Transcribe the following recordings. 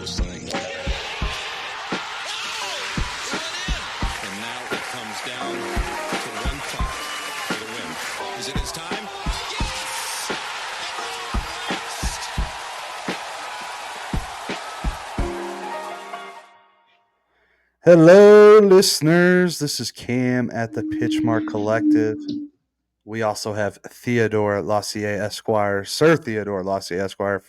this thing. And now it comes down to one putt for the win. Is it his time? Hello, listeners. This is Cam at the Pitchmark Collective. We also have Theodore Lassier Esquire, Sir Theodore Lassier Esquire.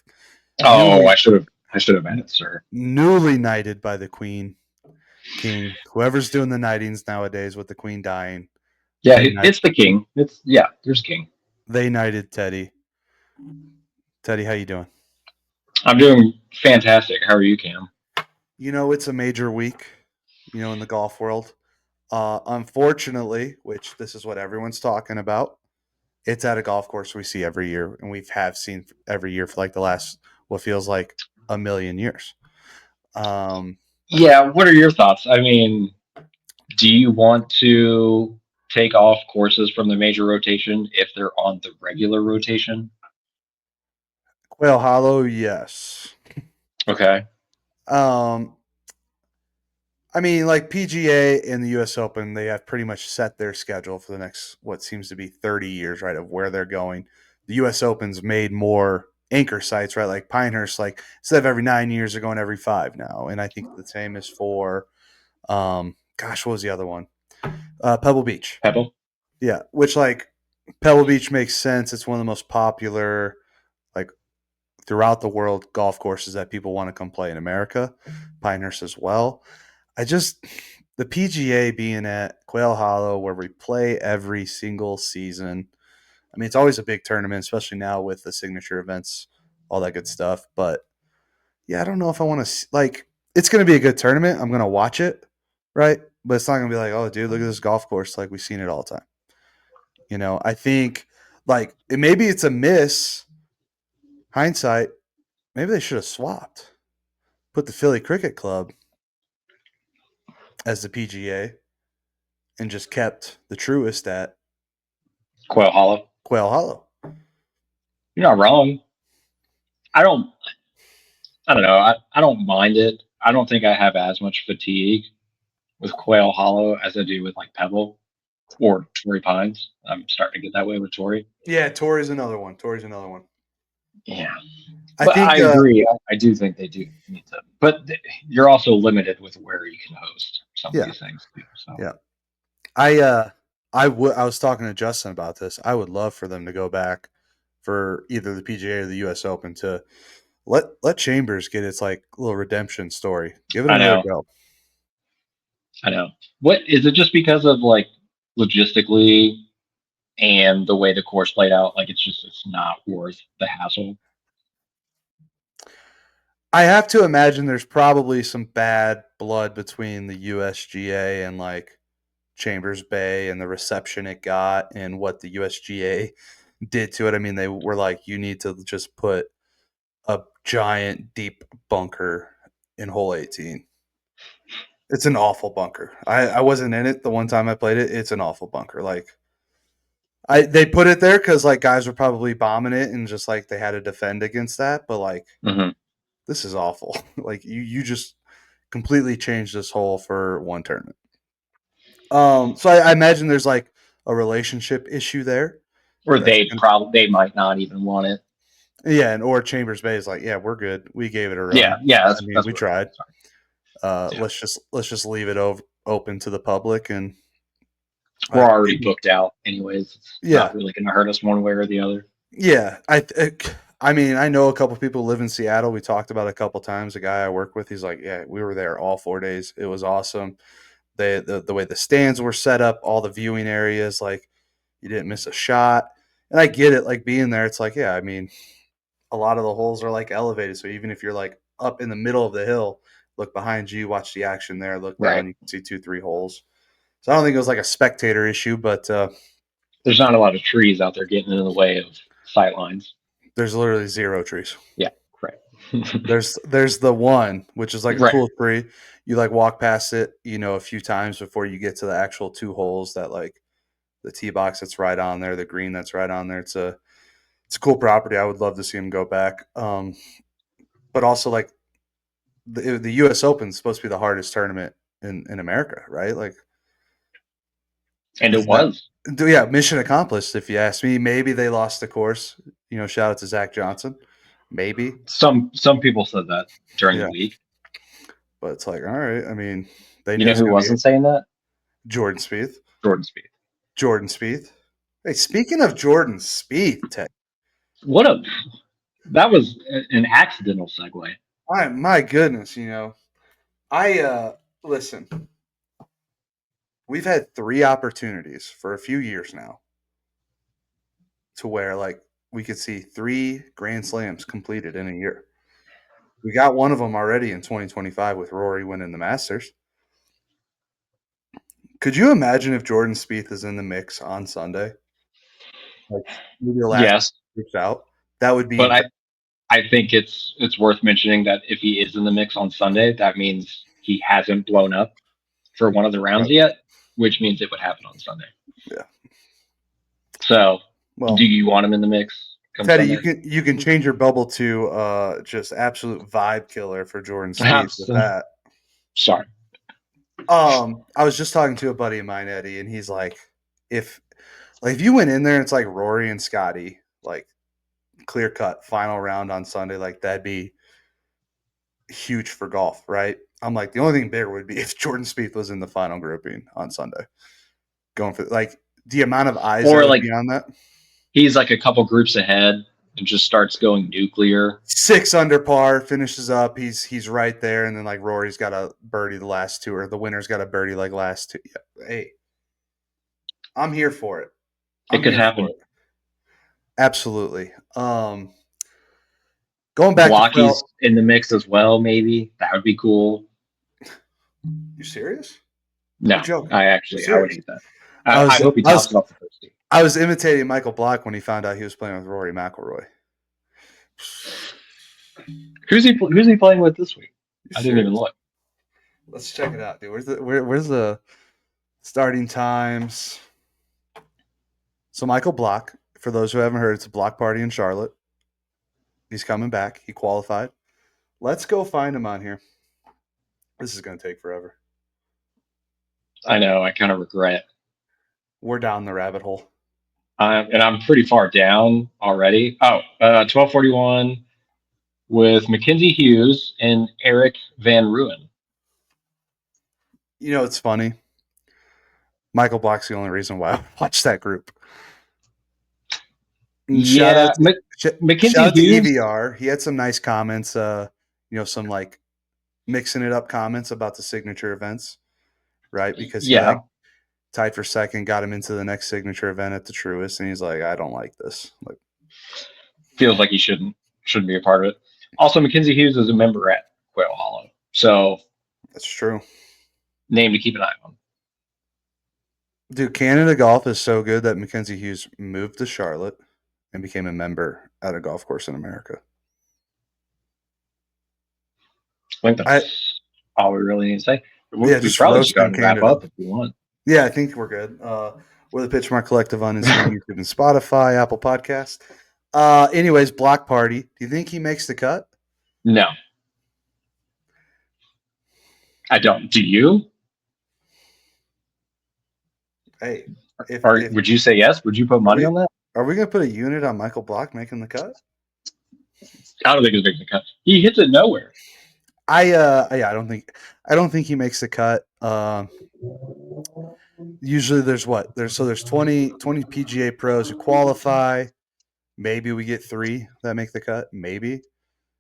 Oh, I should have added sir. Newly knighted by the Queen, King. Whoever's doing the knightings nowadays with the Queen dying. Yeah, it's the King. There's King. They knighted Teddy. Teddy, how you doing? I'm doing fantastic. How are you, Cam? You know, it's a major week, in the golf world. Unfortunately, which this is what everyone's talking about, it's at a golf course we see every year, and have seen every year for like the last what feels like a million years. Yeah, what are your thoughts? I mean, do you want to take off courses from the major rotation if they're on the regular rotation? Quail Hollow, yes. Okay. I mean, like PGA and the U.S. Open, they have pretty much set their schedule for the next what seems to be 30 years, right, of where they're going. The U.S. Open's made more anchor sites, right? Like Pinehurst, like instead of every 9 years, they're going every 5 now, and I think the same is for, what was the other one? Pebble Beach. Pebble. Yeah, which like Pebble Beach makes sense. It's one of the most popular, like throughout the world, golf courses that people want to come play in America. Pinehurst as well. The PGA being at Quail Hollow where we play every single season. I mean, it's always a big tournament, especially now with the signature events, all that good stuff. But yeah, I don't know if I want to like. It's going to be a good tournament. I'm going to watch it, right? But it's not going to be like, oh, dude, look at this golf course. Like we've seen it all the time. I think like maybe it's a miss. Hindsight, maybe they should have swapped. Put the Philly Cricket Club as the PGA and just kept the Truist at Quail Hollow. Quail Hollow. You're not wrong. I don't know. I don't mind it. I don't think I have as much fatigue with Quail Hollow as I do with like Pebble or Torrey Pines. I'm starting to get that way with Torrey. Yeah, Torrey's another one. Yeah. I think I agree. I do think they do need to. But you're also limited with where you can host some of these things too. So. Yeah. I was talking to Justin about this. I would love for them to go back for either the PGA or the US Open to let Chambers get its like little redemption story. Give it another go. I know. What is it just because of like logistically and the way the course played out, like it's not worth the hassle? I have to imagine there's probably some bad blood between the USGA and like Chambers Bay and the reception it got and what the USGA did to it. I mean, they were like, you need to just put a giant deep bunker in hole 18. It's an awful bunker. I wasn't in it the one time I played it. It's an awful bunker. Like they put it there because like guys were probably bombing it and just like they had to defend against that. But like this is awful. Like you just completely changed this hole for one tournament. So I imagine there's like a relationship issue there. Or they might not even want it. Yeah, and or Chambers Bay is like, yeah, we're good. We gave it a run. Yeah. We tried. Let's just leave it open to the public, and we're already booked out, anyways. It's not really going to hurt us one way or the other. Yeah, I mean, I know a couple people live in Seattle. We talked about it a couple times. A guy I work with, he's like, yeah, we were there all 4 days. It was awesome. The way the stands were set up, all the viewing areas, like you didn't miss a shot. And I get it, like being there, it's like, yeah, I mean, a lot of the holes are like elevated. So even if you're like up in the middle of the hill, look behind you, watch the action there, look down, you can see 2-3 holes. So I don't think it was like a spectator issue, but there's not a lot of trees out there getting in the way of sight lines. There's literally 0 trees. Yeah, right. there's the one, which is like a cool tree. You like walk past it, a few times before you get to the actual 2 holes that like the tee box that's right on there, the green that's right on there. It's a cool property. I would love to see him go back. But also like the U.S. Open is supposed to be the hardest tournament in America, right? Like, And it isn't that? was. Yeah, mission accomplished. If you ask me, maybe they lost the course. Shout out to Zach Johnson. Maybe, Some people said that during the yeah, week. but it's like, all right. I mean, they You knew know it's who going to be wasn't saying that? Jordan Spieth. Jordan Spieth. Jordan Spieth. Hey, speaking of Jordan Spieth, Ted, What a that was an accidental segue. my goodness, I listen. We've had 3 opportunities for a few years now to where like we could see 3 Grand Slams completed in a year. We got one of them already in 2025 with Rory winning the Masters. Could you imagine if Jordan Spieth is in the mix on Sunday? Like maybe the last Yes, groups out. That would be but I think it's worth mentioning that if he is in the mix on Sunday, that means he hasn't blown up for one of the rounds right. yet, which means it would happen on Sunday. Yeah. So, do Well, you want him in the mix come Teddy, Sunday? you can change your bubble to just absolute vibe killer for Jordan Spieth with that. Sorry. I was just talking to a buddy of mine, Eddie, and he's like, if you went in there and it's like Rory and Scotty, like clear cut final round on Sunday, like that'd be huge for golf, right? I'm like, the only thing bigger would be if Jordan Spieth was in the final grouping on Sunday, going for like the amount of eyes that Or would like be on that. he's like a couple groups ahead and just starts going nuclear. 6 under par, finishes up. He's right there, and then like Rory's got a birdie the last 2, or the winner's got a birdie like last 2. Yeah. Hey, I'm here for it. It I'm could here for happen. it. Absolutely. Going back to Blocky's Quail. in the mix as well, maybe. That would be cool. You serious? No, You're joking. You're I would serious. hate that. I I was hope he I tops was it off the first tee. I was imitating Michael Block when he found out he was playing with Rory McIlroy. Who's he playing with this week? You're I didn't even serious. look. Let's check it out, dude. Where's the starting times? So Michael Block, for those who haven't heard, it's a block party in Charlotte. He's coming back. He qualified. Let's go find him on here. This is going to take forever. I know. I kind of regret. We're down the rabbit hole. And I'm pretty far down already. 1241 with Mackenzie Hughes and Eric Van Ruin. It's funny. Michael Block's the only reason why I watched that group. And Yeah, shout Mackenzie out to Hughes. EVR. He had some nice comments. Some like mixing it up comments about the signature events, right? Because he Yeah, like tied for second, got him into the next signature event at the Truist, and he's like, I don't like this. Like, feels like he shouldn't be a part of it. Also, Mackenzie Hughes is a member at Quail Hollow, so that's true. name to keep an eye on. Dude, Canada Golf is so good that Mackenzie Hughes moved to Charlotte and became a member at a golf course in America. I think that's all we really need to say. We Just probably just got roasting to wrap Canada. up if you want. Yeah, I think we're good. We're the Pitchmark Collective on Instagram, YouTube, and Spotify, Apple Podcast. Anyways, Block Party. Do you think he makes the cut? No, I don't. Do you? Hey, Would you say yes? Would you put money on that? Are we going to put a unit on Michael Block making the cut? I don't think he's making the cut. He hits it nowhere. I don't think he makes the cut. Usually there's 20 PGA pros who qualify. Maybe we get 3 that make the cut. Maybe. I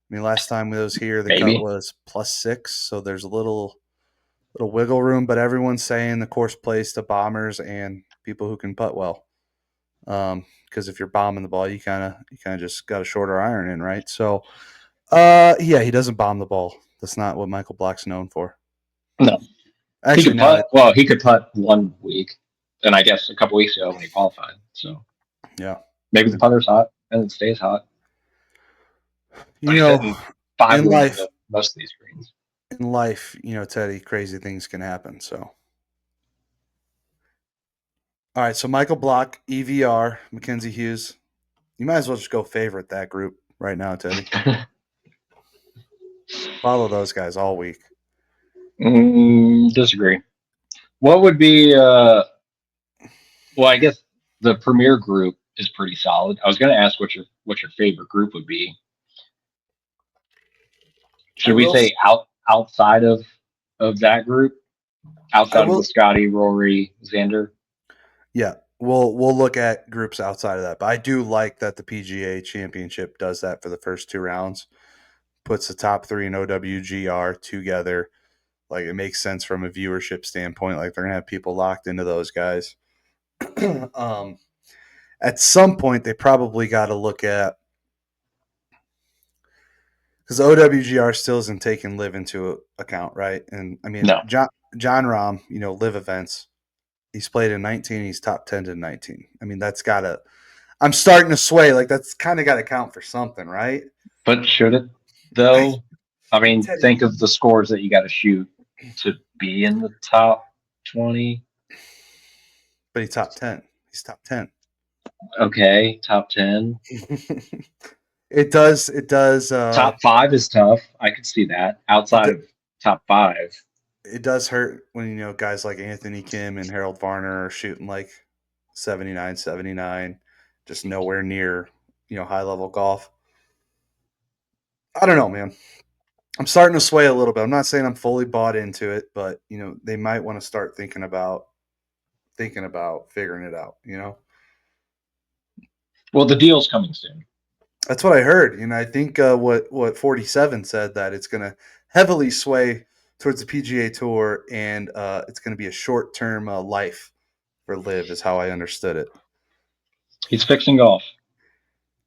mean, last time we was here, the cut was +6, so there's a little wiggle room. But everyone's saying the course plays to bombers and people who can putt well. Because if you're bombing the ball, you kind of just got a shorter iron in, right? So, he doesn't bomb the ball. That's not what Michael Block's known for. No, Actually, he could putt. Well, he could putt one week, and I guess a couple weeks ago when he qualified. So yeah, maybe the putter's hot and it stays hot. But he's hitting 5 in life, most of these greens. In life, Teddy, crazy things can happen. So, all right. So Michael Block, EVR, Mackenzie Hughes. You might as well just go favorite that group right now, Teddy. follow those guys all week. Disagree. What would be? Well, I guess the premier group is pretty solid. I was going to ask what your favorite group would be. I Should we will. say outside of that group, I outside of the will. Scotty, Rory, Xander? Yeah, we'll look at groups outside of that, but I do like that the PGA Championship does that for the first 2 rounds. Puts the top 3 in OWGR together. Like it makes sense from a viewership standpoint. Like they're gonna have people locked into those guys. At some point, they probably got to look at because OWGR still isn't taking live into account, right? And I mean, No, John Rahm, live events. He's played in 19. He's top 10 to 19. I mean, that's got to. I'm starting to sway. Like that's kind of got to count for something, right? but should it though? I mean, think of the scores that you got to shoot to be in the top 20. But he's top 10. He's top 10. Okay, top 10. It does. It does. Top 5 is tough. I could see that. Outside of top 5. It does hurt when guys like Anthony Kim and Harold Varner are shooting like 79, 79, just nowhere near high level golf. I don't know, man. I'm starting to sway a little bit. I'm not saying I'm fully bought into it, but they might want to start thinking about figuring it out. Well, the deal's coming soon. That's what I heard. I think what 47 said that it's going to heavily sway towards the PGA Tour, and it's going to be a short-term life for Liv, is how I understood it. He's fixing golf.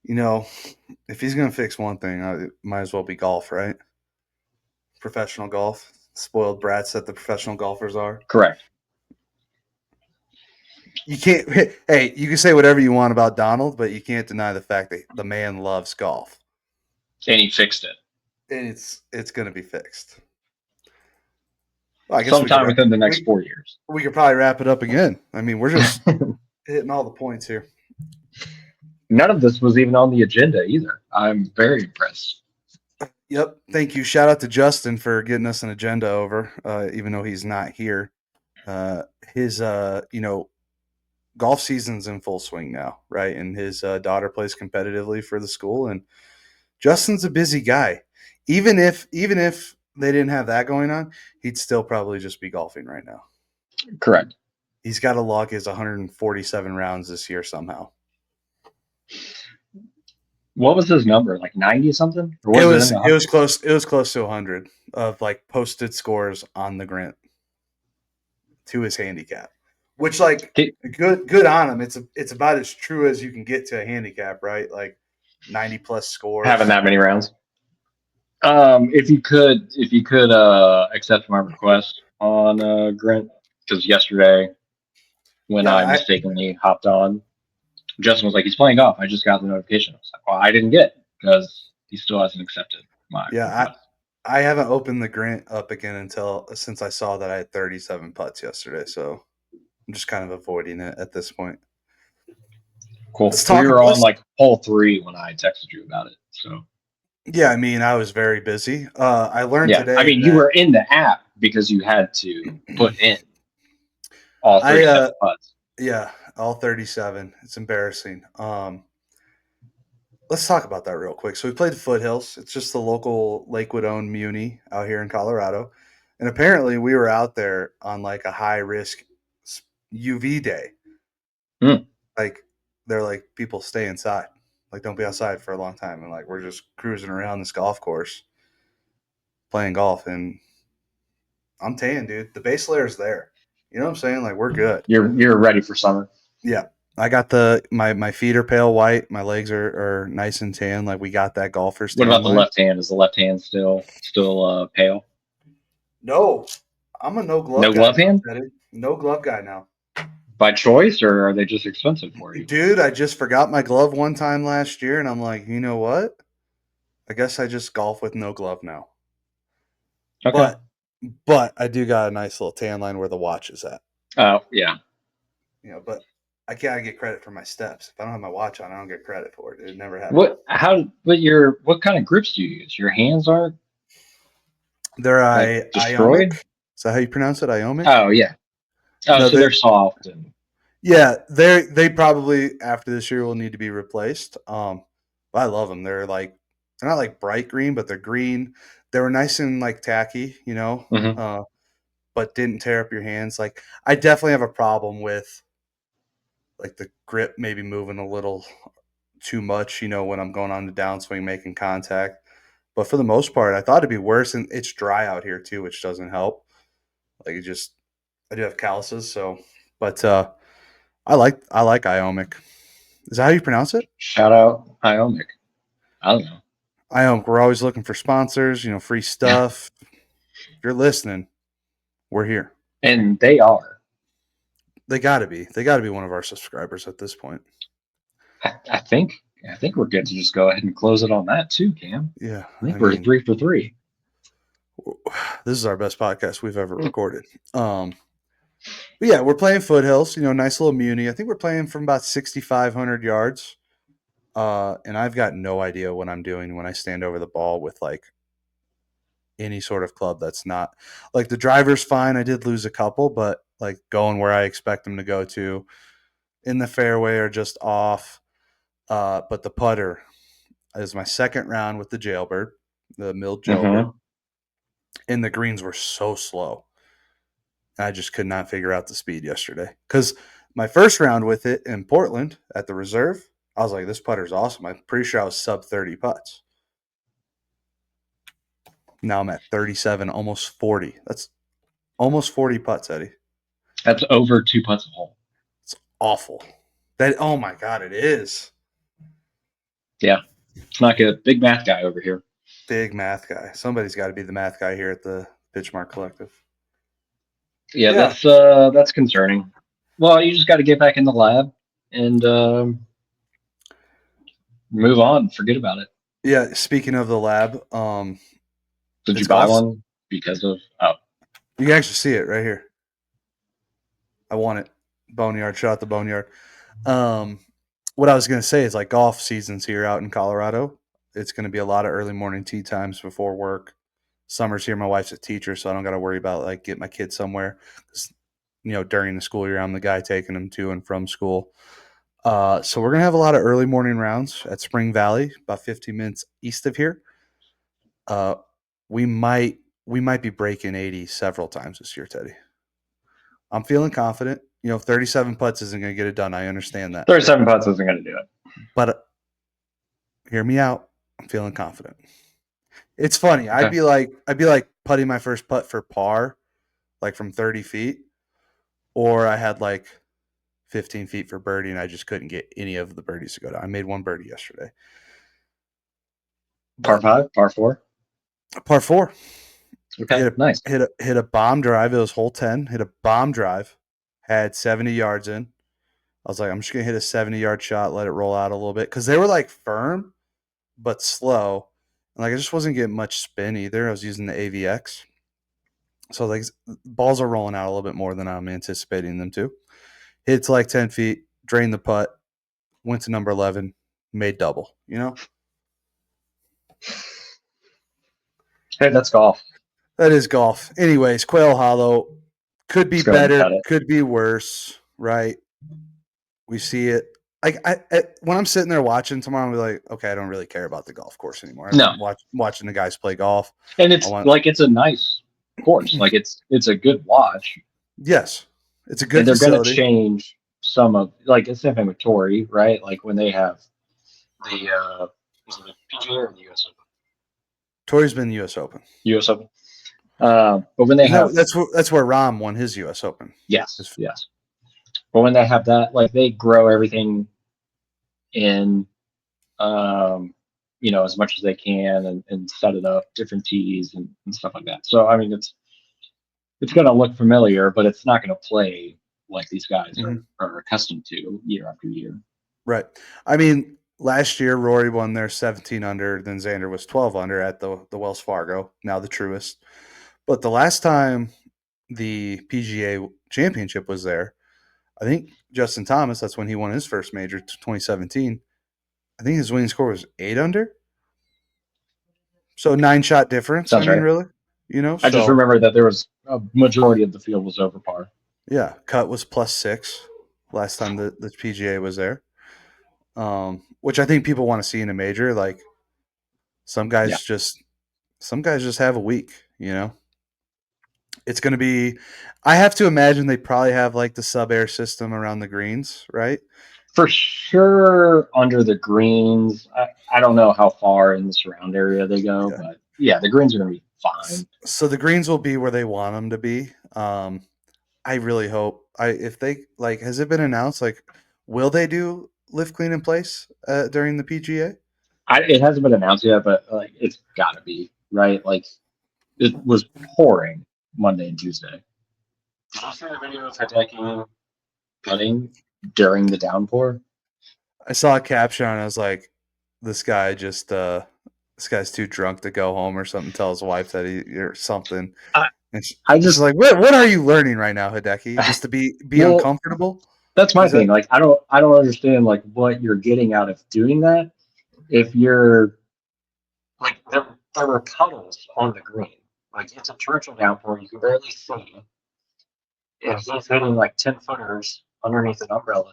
If he's going to fix one thing, it might as well be golf, right? Professional golf. Spoiled brats that the professional golfers are. Correct. You can't. Hey, you can say whatever you want about Donald, but you can't deny the fact that the man loves golf, And he fixed it. and it's going to be fixed. Well, I guess sometime within the next 4 years. We could probably wrap it up again. I mean, we're just hitting all the points here. None of this was even on the agenda either. I'm very impressed. Yep. Thank you. Shout out to Justin for getting us an agenda over, even though he's not here. His golf season's in full swing now, right? And his daughter plays competitively for the school, and Justin's a busy guy. Even if they didn't have that going on, he'd still probably just be golfing right now. Correct. He's got to log his 147 rounds this year somehow. What was his number? Like 90 something? Or was it was close. It was close to 100 of like posted scores on the Grint to his handicap, which good on him. It's about as true as you can get to a handicap, right? Like 90 plus scores. Having that many rounds. If you could accept my request on Grint, because yesterday when I mistakenly hopped on, Justin was like, he's playing golf. I just got the notification. I was like, well, I didn't get it because he still hasn't accepted my request. I haven't opened the Grint up again since I saw that I had 37 putts yesterday. So I'm just kind of avoiding it at this point. Cool. We were on like hole 3 when I texted you about it. So yeah, I mean, I was very busy. I learned today. I mean, you were in the app because you had to put in all 37 putts. Yeah, all 37. It's embarrassing. Let's talk about that real quick. So we played the Foothills. It's just the local Lakewood-owned Muni out here in Colorado. And apparently we were out there on like a high-risk UV day. Like, they're like, people stay inside. Like, don't be outside for a long time. And like, we're just cruising around this golf course playing golf. And I'm tan, dude. The base layer is there. You know what I'm saying? Like, we're good. You're ready for summer. Yeah. I got my feet are pale white. My legs are nice and tan. Like, we got that golfer's tan. What about the left hand? Is the left hand still pale? No. I'm a no glove guy. No glove hand? No glove guy now. By choice, or are they just expensive for you? Dude, I just forgot my glove one time last year, and I'm like, you know what? I guess I just golf with no glove now. Okay. But I do got a nice little tan line where the watch is at. Oh, yeah. But I can't get credit for my steps. If I don't have my watch on, I don't get credit for it. It never happens. What kind of grips do you use? Your hands aren't They're Like Iomic. destroyed? Is that how you pronounce it? Iomic? Oh yeah. Oh, No, so they're soft and they probably after this year will need to be replaced. But I love them. They're not like bright green, but they're green. They were nice and like tacky, Mhm. but didn't tear up your hands. Like I definitely have a problem with like the grip maybe moving a little too much, when I'm going on the downswing making contact. But for the most part, I thought it'd be worse, and it's dry out here too, which doesn't help. Like I do have calluses, so but I like Iomic. Is that how you pronounce it? shout out Iomic. I don't know. Iomic. We're always looking for sponsors, free stuff. If you're listening, we're here. And they are. They gotta be. They gotta be one of our subscribers at this point. I think we're good to just go ahead and close it on that too, Cam. Yeah. I think we're 3 for 3. This is our best podcast we've ever recorded. But yeah, we're playing Foothills, nice little muni. I think we're playing from about 6,500 yards. And I've got no idea what I'm doing when I stand over the ball with like any sort of club that's not like the driver's fine. I did lose a couple, but like going where I expect them to go to in the fairway or just off. But the putter is my second round with the jailbird, the milled jailbird, and the greens were so slow. I just could not figure out the speed yesterday because my first round with it in Portland at the reserve, I was like, this putter's awesome. I'm pretty sure I was sub 30 putts. Now I'm at 37, almost 40. That's almost 40 putts, Eddie. That's over 2 putts a hole. It's awful. Oh my God, it is. Yeah. It's not good. Big math guy over here. Big math guy. Somebody's got to be the math guy here at the Pitchmark Collective. Yeah, that's concerning. Well, you just got to get back in the lab and move on. Forget about it. Yeah, speaking of the lab, Did you it's buy golf. one because of? Oh, You can actually see it right here. I want it. Boneyard. Shout out the Boneyard. What I was going to say is like golf season's here out in Colorado. It's going to be a lot of early morning tee times before work. Summer's here. My wife's a teacher, so I don't got to worry about like get my kids somewhere. 'Cause, during the school year, I'm the guy taking them to and from school. So we're gonna have a lot of early morning rounds at Spring Valley, about 15 minutes east of here. We might be breaking 80 several times this year, Teddy. I'm feeling confident. 37 putts isn't going to get it done. I understand that. 37 putts isn't going to do it. But hear me out. I'm feeling confident. It's funny. Okay. I'd be like putting my first putt for par, like from 30 feet, or I had like 15 feet for birdie, and I just couldn't get any of the birdies to go down. I made one birdie yesterday. Par 5, par 4? Par 4. Okay, nice. Hit a bomb drive. It was hole 10. Hit a bomb drive. Had 70 yards in. I was like, I'm just going to hit a 70-yard shot, let it roll out a little bit. Because they were like firm, but slow. And like I just wasn't getting much spin either. I was using the AVX. So like balls are rolling out a little bit more than I'm anticipating them to. Hit to like 10 feet, drained the putt, went to number 11, made double, Hey, that's golf. That is golf. Anyways, Quail Hollow could be better, could be worse, right? We see it. Like when I'm sitting there watching tomorrow, I'm be like, okay, I don't really care about the golf course anymore. I'm watching the guys play golf, and it's it's a nice course. Like it's a good watch. Yes, it's a good. And they're going to change some of like it's the same thing with Tory, right? Like when they have the is it the PGA or the US Open? Tory's been the US Open. US Open. But when they have that's where Rahm won his US Open. Yes. But when they have that, like they grow everything in, as much as they can and set it up, different tees and stuff like that. So I mean, it's going to look familiar, but it's not going to play like these guys are accustomed to year after year. Right. I mean, last year Rory won their 17 under, then Xander was 12 under at the Wells Fargo, now the Truist. But the last time the PGA Championship was there, I think Justin Thomas, that's when he won his first major, 2017. I think his winning score was 8 under. So 9-shot difference. Sounds right. Really? I just So remember that there was a majority of the field was over par. yeah, cut was +6 last time the PGA was there, which I think people want to see in a major. Like some Yeah, guys just some guys just have a week. It's going to be. I have to imagine they probably have like the sub air system around the greens, right? for sure under the greens. I don't know how far in the surround area they go, Yeah. but yeah, the greens are going to be fine. So the greens will be where they want them to be. I really hope. If they like, has it been announced? Like, will they do lift clean in place during the PGA? It hasn't been announced yet, but like it's got to be right. Like it was pouring Monday and Tuesday. Did you see the video of Hideki putting during the downpour? I saw a caption and I was like, this guy just this guy's too drunk to go home or something. Tell his wife that he or something. I, And I she's just like, what are you learning right now, Hideki? Just to be well, uncomfortable? that's my Is that thing. Like I don't understand like what you're getting out of doing that. If you're like there were puddles on the green. Like it's a torrential downpour, you can barely see. And he's hitting like 10 footers underneath an umbrella.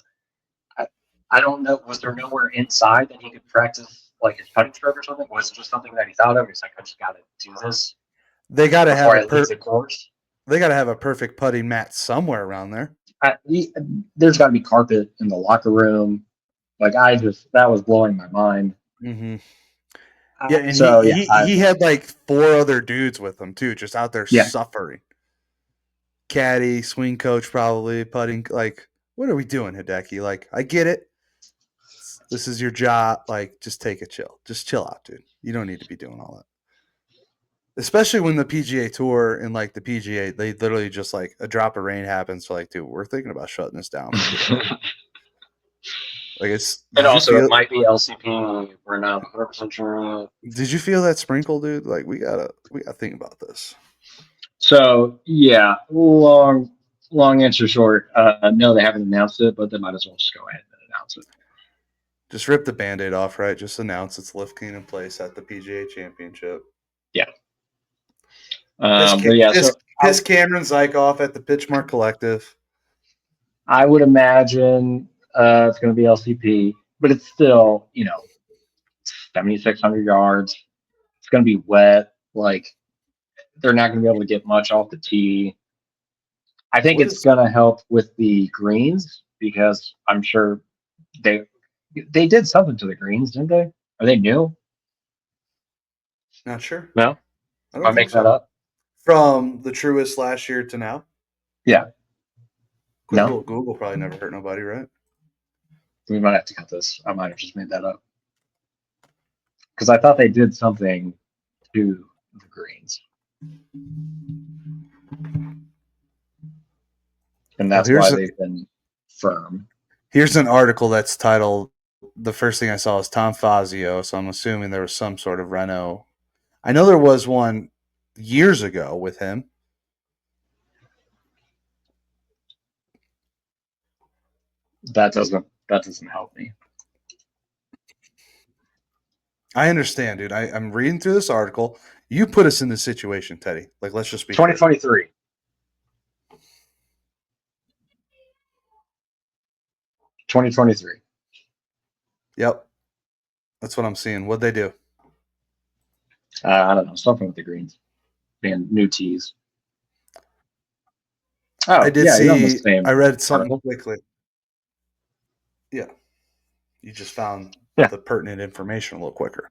I, I don't know. Was there nowhere inside that he could practice like his putting stroke or something? Was it just something that he thought of? He's like, I just got to do this they got to have before a I leave the course. they got to have a perfect putting mat somewhere around there. There's got to be carpet in the locker room. Like that was blowing my mind. Hmm. Yeah, and he, So yeah, he he had like 4 other dudes with him too, just out there yeah. suffering. Caddy, swing coach, probably putting. Like, what are we doing, Hideki? Like, I get it. This is your job. Like, just take a chill. Just chill out, dude. You don't need to be doing all that. Especially when the PGA Tour and like the PGA, they literally just like a drop of rain happens. So like, dude, we're thinking about shutting this down for today. Like, it's. And Did you also, feel? it might be LCP. We're not 100% sure. Did you feel that sprinkle, dude? Like, we gotta think about this. So yeah, long answer short. No, they haven't announced it, but they might as well just go ahead and announce it. Just rip the Band-Aid off, right? Just announce it's lift clean in place at the PGA Championship. Yeah. Piss, But yeah, piss, so piss Cameron Zyke off at the Pitchmark Collective. I would imagine it's going to be LCP, but it's still 7,600 yards. It's going to be wet. Like they're not going to be able to get much off the tee. I think What it's is going to help with the greens because I'm sure they they did something to the greens, didn't they? Are they new? not sure? No, I am I don't think making that so. up? From the truest last year to now. Yeah, Quick no. little Google probably never hurt nobody, right? We might have to cut this. I might have just made that up because I thought they did something to the greens, and Oh, that's why they've been firm. here's an article that's titled. The first thing I saw is Tom Fazio, so I'm assuming there was some sort of reno. I know there was one years ago with him. That doesn't help me. I understand, dude. I'm reading through this article. You put us in this situation, Teddy. Like, let's just be clear. 2023. 2023. Yep, that's what I'm seeing. What'd they do? I don't know. Something with the greens. Being new tees. Oh, I did yeah, you're on the see. I same read something article. quickly. Yeah, you just found Yeah. the pertinent information a little quicker.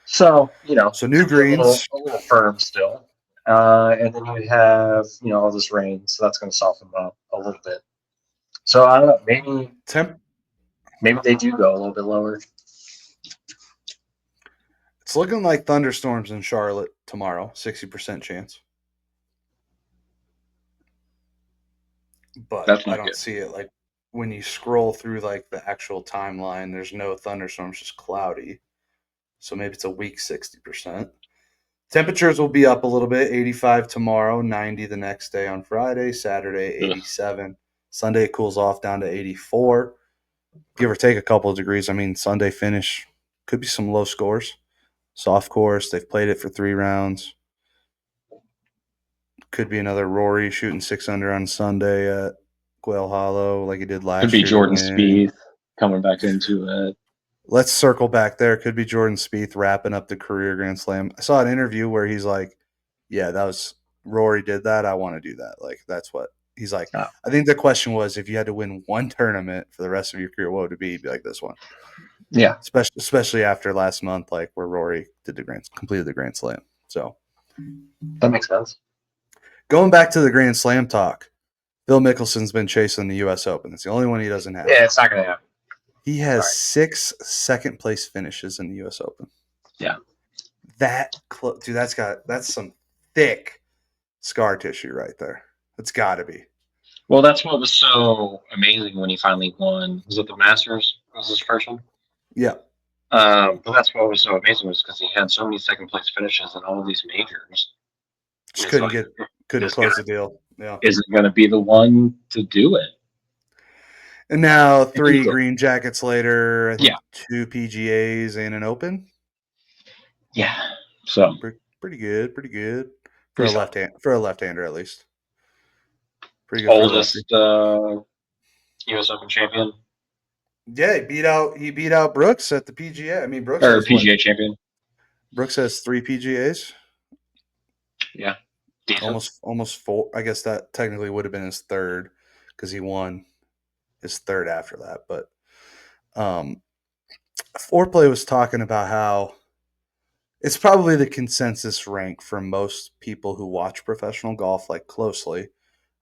So, So new could be a little greens. a little firm still. And then you have, all this rain, so that's going to soften them up a little bit. So I don't know. Maybe they do go a little bit lower. It's looking like thunderstorms in Charlotte tomorrow. 60% chance. But That's I not don't good. see it. Like when you scroll through like the actual timeline, there's no thunderstorms, just cloudy. So maybe it's a weak 60%. Temperatures will be up a little bit. 85 tomorrow, 90 the next day on Friday, Saturday Ugh. 87. Sunday it cools off down to 84. Give or take a couple of degrees. I mean, Sunday finish could be some low scores. Soft course, they've played it for 3 rounds. Could be another Rory shooting 6 under on Sunday at Quail Hollow like he did last Could be year. to Jordan win. Spieth coming back into it. Let's circle back there. Could be Jordan Spieth wrapping up the career Grand Slam. I saw an interview where he's like, yeah, that was Rory did that. I want to do that. Like, that's what he's like. Oh. I think the question was if you had to win one tournament for the rest of your career, what would it be? It'd be like this one. Yeah. Especially after last month, like where Rory completed the Grand Slam. So that makes sense. Going back to the Grand Slam talk, Phil Mickelson's been chasing the U.S. Open. It's the only one he doesn't have. Yeah, it's not going to happen. He has 6 second-place finishes in the U.S. Open. Yeah. Dude, that's some thick scar tissue right there. That's got to be. Well, that's what was so amazing when he finally won. Was it the Masters? Was his first one? Yeah. But that's what was so amazing was because he had so many second-place finishes in all of these majors. Just couldn't close the deal. Yeah. Isn't going to be the one to do it. And now 3 green jackets later, I think Yeah. 2 PGAs and an Open. Yeah. So pretty good for a left-hander at least. Pretty good. Oldest U.S. Open champion. Yeah, he beat out Brooks at the PGA. I mean, Brooks or PGA champion. Brooks has 3 PGAs. Yeah. Decent. Almost 4. I guess that technically would have been his third because he won his third after that. But Foreplay was talking about how it's probably the consensus rank for most people who watch professional golf like closely,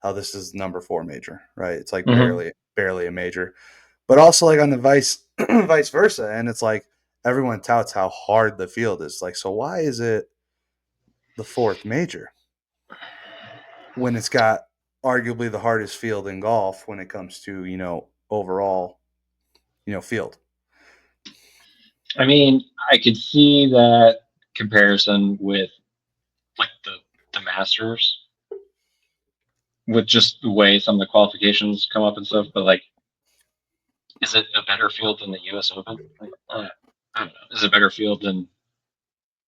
how this is number 4 major, right? It's like barely a major. But also like on the vice versa. And it's like everyone touts how hard the field is. Like, so why is it the 4th major when it's got arguably the hardest field in golf when it comes to, overall, field? I mean, I could see that comparison with like the Masters with just the way some of the qualifications come up and stuff, but like, is it a better field than the U.S. Open? Like, I don't know. Is it a better field than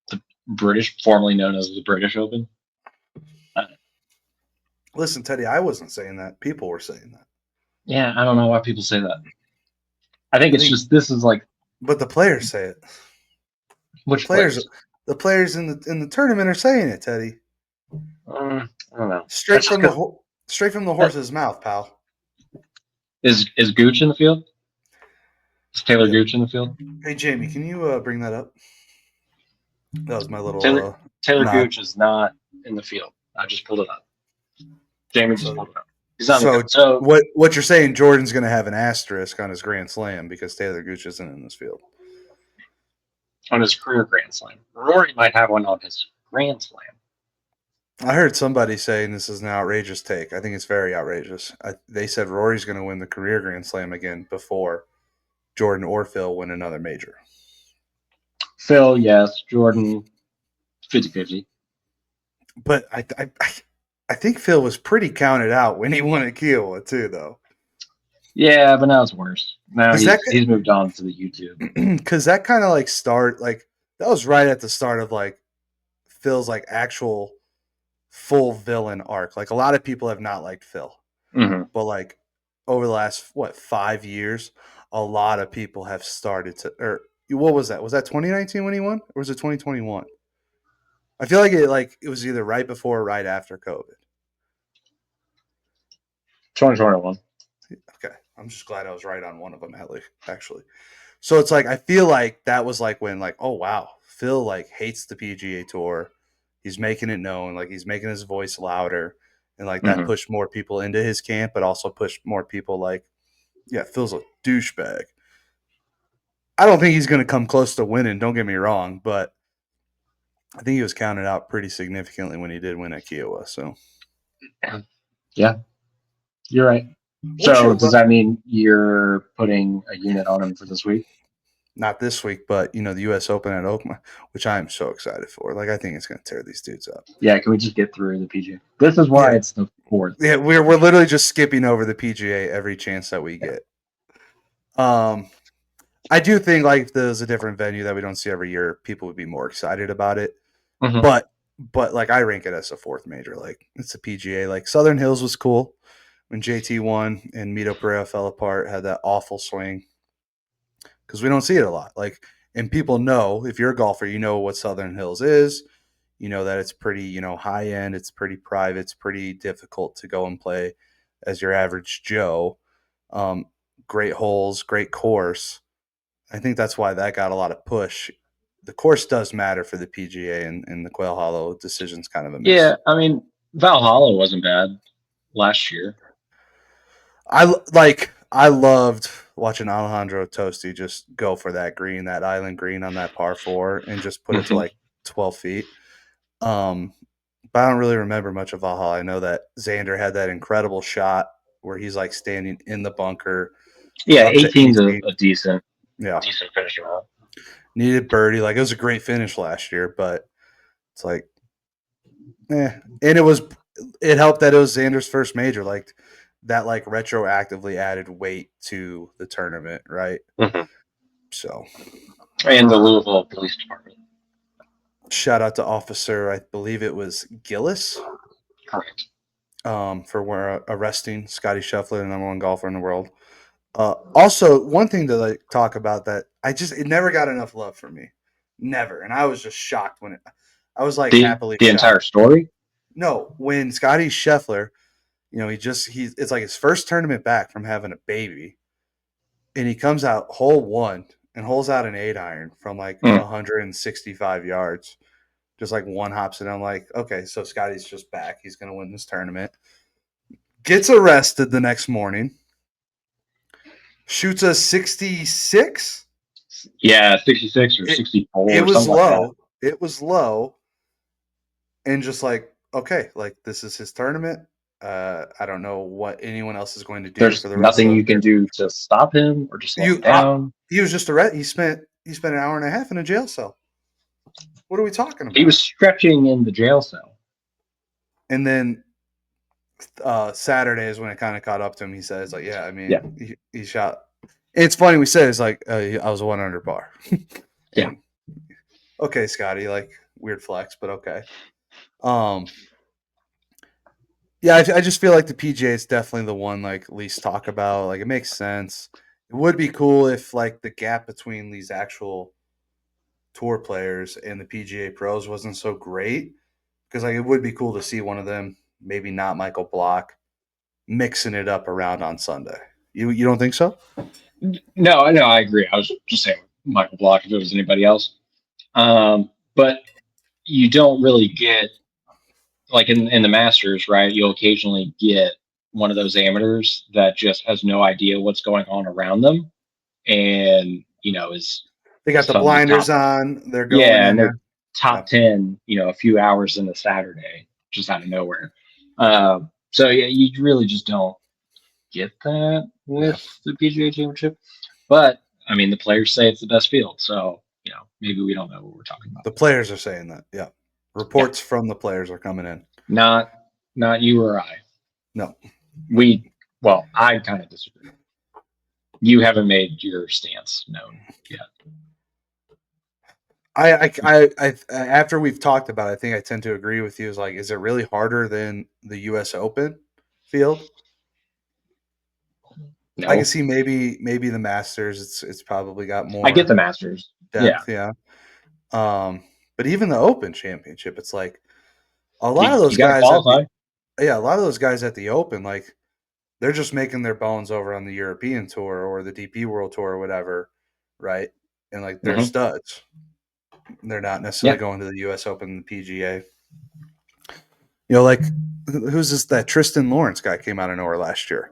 the British, formerly known as the British Open? Listen, Teddy, I wasn't saying that. People were saying that. Yeah, I don't know why people say that. I think this is like. But the players say it. Which players? The players in the tournament are saying it, Teddy. I don't know. Straight from the horse's mouth, pal. Is Gooch in the field? Is Taylor Gooch in the field? Hey, Jamie, can you bring that up? That was my little. Taylor Gooch is not in the field. I just pulled it up. Jamie just pulled it up. He's not so what you're saying? Jordan's going to have an asterisk on his Grand Slam because Taylor Gooch isn't in this field. On his career Grand Slam. Rory might have one on his Grand Slam. I heard somebody saying this is an outrageous take. I think it's very outrageous. They said Rory's going to win the career Grand Slam again before Jordan or Phil win another major. Phil, yes. Jordan, 50-50. But I think Phil was pretty counted out when he won at Kiowa too, though. Yeah, but now it's worse. Now he's moved on to the YouTube. Because that kind of that was right at the start of like Phil's like actual full villain arc. Like a lot of people have not liked Phil, but like over the last 5 years, a lot of people have started to. Or what was that? Was that 2019 when he won, or was it 2021? I feel like it was either right before or right after COVID. 2021. Okay, I'm just glad I was right on one of them actually. So it's like I feel like that was like when like, oh wow, Phil like hates the PGA Tour. He's making it known, like he's making his voice louder, and like that pushed more people into his camp, but also pushed more people like, yeah, Phil's a douchebag. I don't think he's going to come close to winning. Don't get me wrong, but I think he was counted out pretty significantly when he did win at Kiowa. So, yeah, you're right. So does that mean you're putting a unit on him for this week? Not this week, but the U.S. Open at Oakmont, which I am so excited for. Like I think it's going to tear these dudes up. Yeah, can we just get through the PGA? This is why it's the 4th. Yeah, we're literally just skipping over the PGA every chance that we get. I do think like if there's a different venue that we don't see every year, people would be more excited about it. But but like I rank it as a fourth major. Like it's a PGA. Like Southern Hills was cool when JT won and Mito Pereira fell apart, had that awful swing because we don't see it a lot. Like, and people know if you're a golfer, you know what Southern Hills is. You know that it's pretty, high end. It's pretty private. It's pretty difficult to go and play as your average Joe. Um, Great holes, great course. I think that's why that got a lot of push. The course does matter for the PGA, and the Quail Hollow decision's kind of a miss. Yeah, I mean, Valhalla wasn't bad last year. I loved watching Alejandro Tosti just go for that green, that island green on that par four, and just put it to Mhm. like 12 feet. Um, but I don't really remember much of Valhalla. I know that Xander had that incredible shot where he's like standing in the bunker Yeah, up to 18's 18. a decent Yeah, finish amount. needed birdie. Like it was a great finish last year, but it's like, and it helped that it was Xander's first major. Like that, like retroactively added weight to the tournament, right? Mhm. So And the Louisville Police Department. shout out to Officer, I believe it was Gillis, Correct. for arresting Scotty Scheffler, the number one golfer in the world. Also, one thing to like talk about that it never got enough love for me, never, and I was just shocked when I was like happily The entire shocked. story? No, when Scotty Scheffler, it's like his first tournament back from having a baby, and he comes out hole one and holes out an 8-iron from like Mm. 165 yards, just like one hops, and I'm like, okay, so Scotty's just back. He's gonna win this tournament. Gets arrested the next morning. Shoots a 66. Yeah, 66 or It 64 it or was something like that. low. It was low, and just like, okay, like this is his tournament. I don't know what anyone else is going to do for There's the rest nothing of you can their. do to stop him or to slow him You down. He was just arrested. He spent an hour and a half in a jail cell. What are we talking He about? was stretching in the jail cell. And then Saturday is when it kind of caught up to him. He says like, yeah, I Yeah. mean, he shot. It's funny we say it's like I was one under par. Yeah. And okay, Scotty, like weird flex, but okay. Um, yeah, I just feel like the PGA is definitely the one like least talk about. Like it makes sense. It would be cool if like the gap between these actual tour players and the PGA pros wasn't so great, because like it would be cool to see one of them, maybe not Michael Block, mixing it up around on Sunday. You don't think so? No, I agree. I was just saying Michael Block if it was anybody else. But you don't really get like in the Masters, right? You'll occasionally get one of those amateurs that just has no idea what's going on around them, and is They got the suddenly blinders top. on. They're going Yeah, and in. they're Yeah. top 10. A few hours into Saturday, just out of nowhere. So yeah, you really just don't get that Yeah. with the PGA Championship. But I mean, the players say it's the best field, so maybe we don't know what we're talking about. The players are saying that. Yeah. Yeah, Reports from the players are coming in. not you or I. No. Well, I kind of disagree. You haven't made your stance known yet. I after we've talked about it, I think I tend to agree with you. Is it really harder than the U.S. Open field? I can No, see maybe the Masters. It's probably got I get more the Masters. Yeah, depth. Yeah. But even the Open Championship, it's like a lot of you those got to guys at the qualify. yeah, a lot of those guys at the Open, like they're just making their bones over on the European Tour or the DP World Tour or whatever, right? And like they're Hmm. studs. They're not necessarily Yeah. going to the U.S. Open and the PGA. Like who's this? That Tristan Lawrence guy came out of nowhere last year.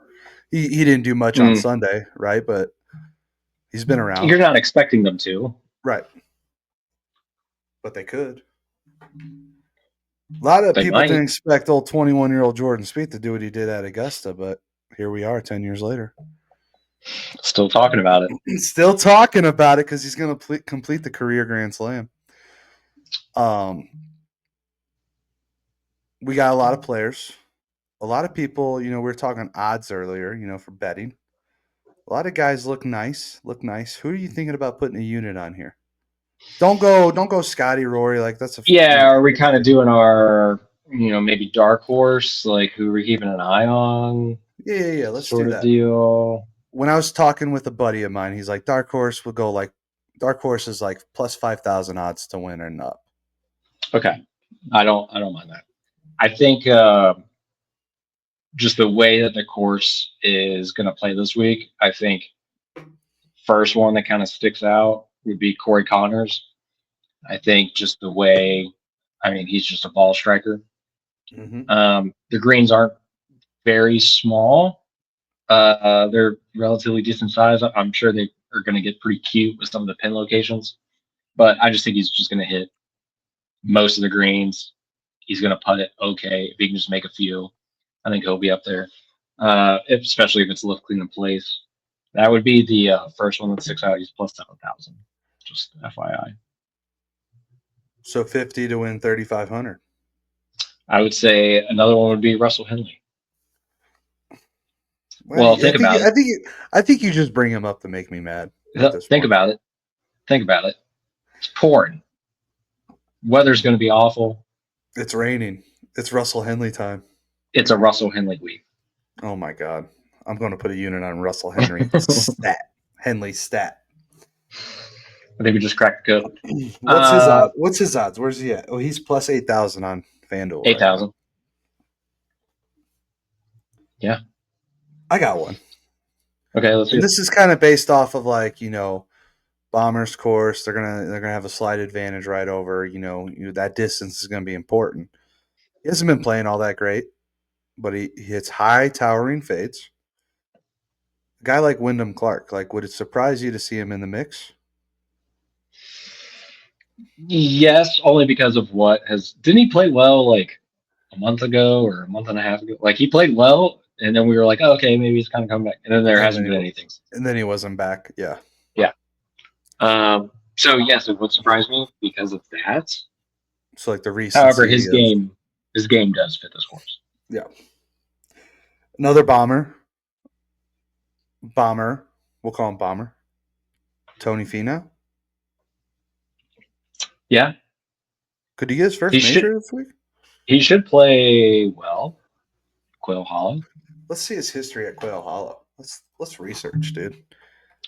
He didn't do much on Mm. Sunday, right? But he's been around, You're not expecting them to. right? But they could. A lot of They people might. didn't expect old 21-year-old Jordan Spieth to do what he did at Augusta, but here we are 10 years later. Still talking about it. Still talking about it because he's going to complete the career Grand Slam. We got a lot of players. A lot of people, we were talking odds earlier, for betting. A lot of guys look nice. Who are you thinking about putting a unit on here? Don't go Scotty Rory. Like that's a Yeah, are we kind of doing our, maybe dark horse, like who we're keeping an eye on, yeah. Let's do sort of that. deal? When I was talking with a buddy of mine, he's like, dark horse will go like dark horse is like plus 5,000 odds to win and up. Okay, I don't mind that. I think just the way that the course is going to play this week, I think first one that kind of sticks out would be Corey Connors. I think just the way, I mean, he's just a ball striker. The greens aren't very small. They're relatively decent size. I'm sure they are going to get pretty cute with some of the pin locations, but I just think he's just going to hit most of the greens. He's going to putt it okay. If he can just make a few, I think he'll be up there. Especially if it's left clean in place. That would be the first one that sticks out. He's plus 7,000. Just FYI. So 50 to win 3,500. I would say another one would be Russell Henley. Well, think about it. I think you just bring him up to make me mad. Think about it. Think about it. It's pouring. Weather's going to be awful. It's raining. It's Russell Henley time. It's a Russell Henley week. Oh my God. I'm going to put a unit on Russell Henry stat. Henley stat. I think we just cracked the code. What's his odds? What's his odds? Where's he at? Oh, he's plus 8,000 on FanDuel. 8,000. Right, yeah. I got one. Okay, let's see. This is kind of based off of like, Bombers course. They're gonna have a slight advantage right over. That distance is gonna be important. He hasn't been playing all that great, but he hits high towering fades. A guy like Wyndham Clark, like, would it surprise you to see him in the mix? Yes, only because of didn't he play well like a month ago or a month and a half ago? Like he played well, and then we were like, oh, okay, maybe he's kind of coming back, and then there hasn't been anything. And then he wasn't back. Yeah. Yeah. So yes, it would surprise me because of that. So like the recency. However, his game does fit this course. Yeah. Another bomber. We'll call him Bomber. Tony Finau. Yeah. Could he get his first major this week? He should play well. Quail Hollow. Let's see his history at Quail Hollow. Let's research, dude.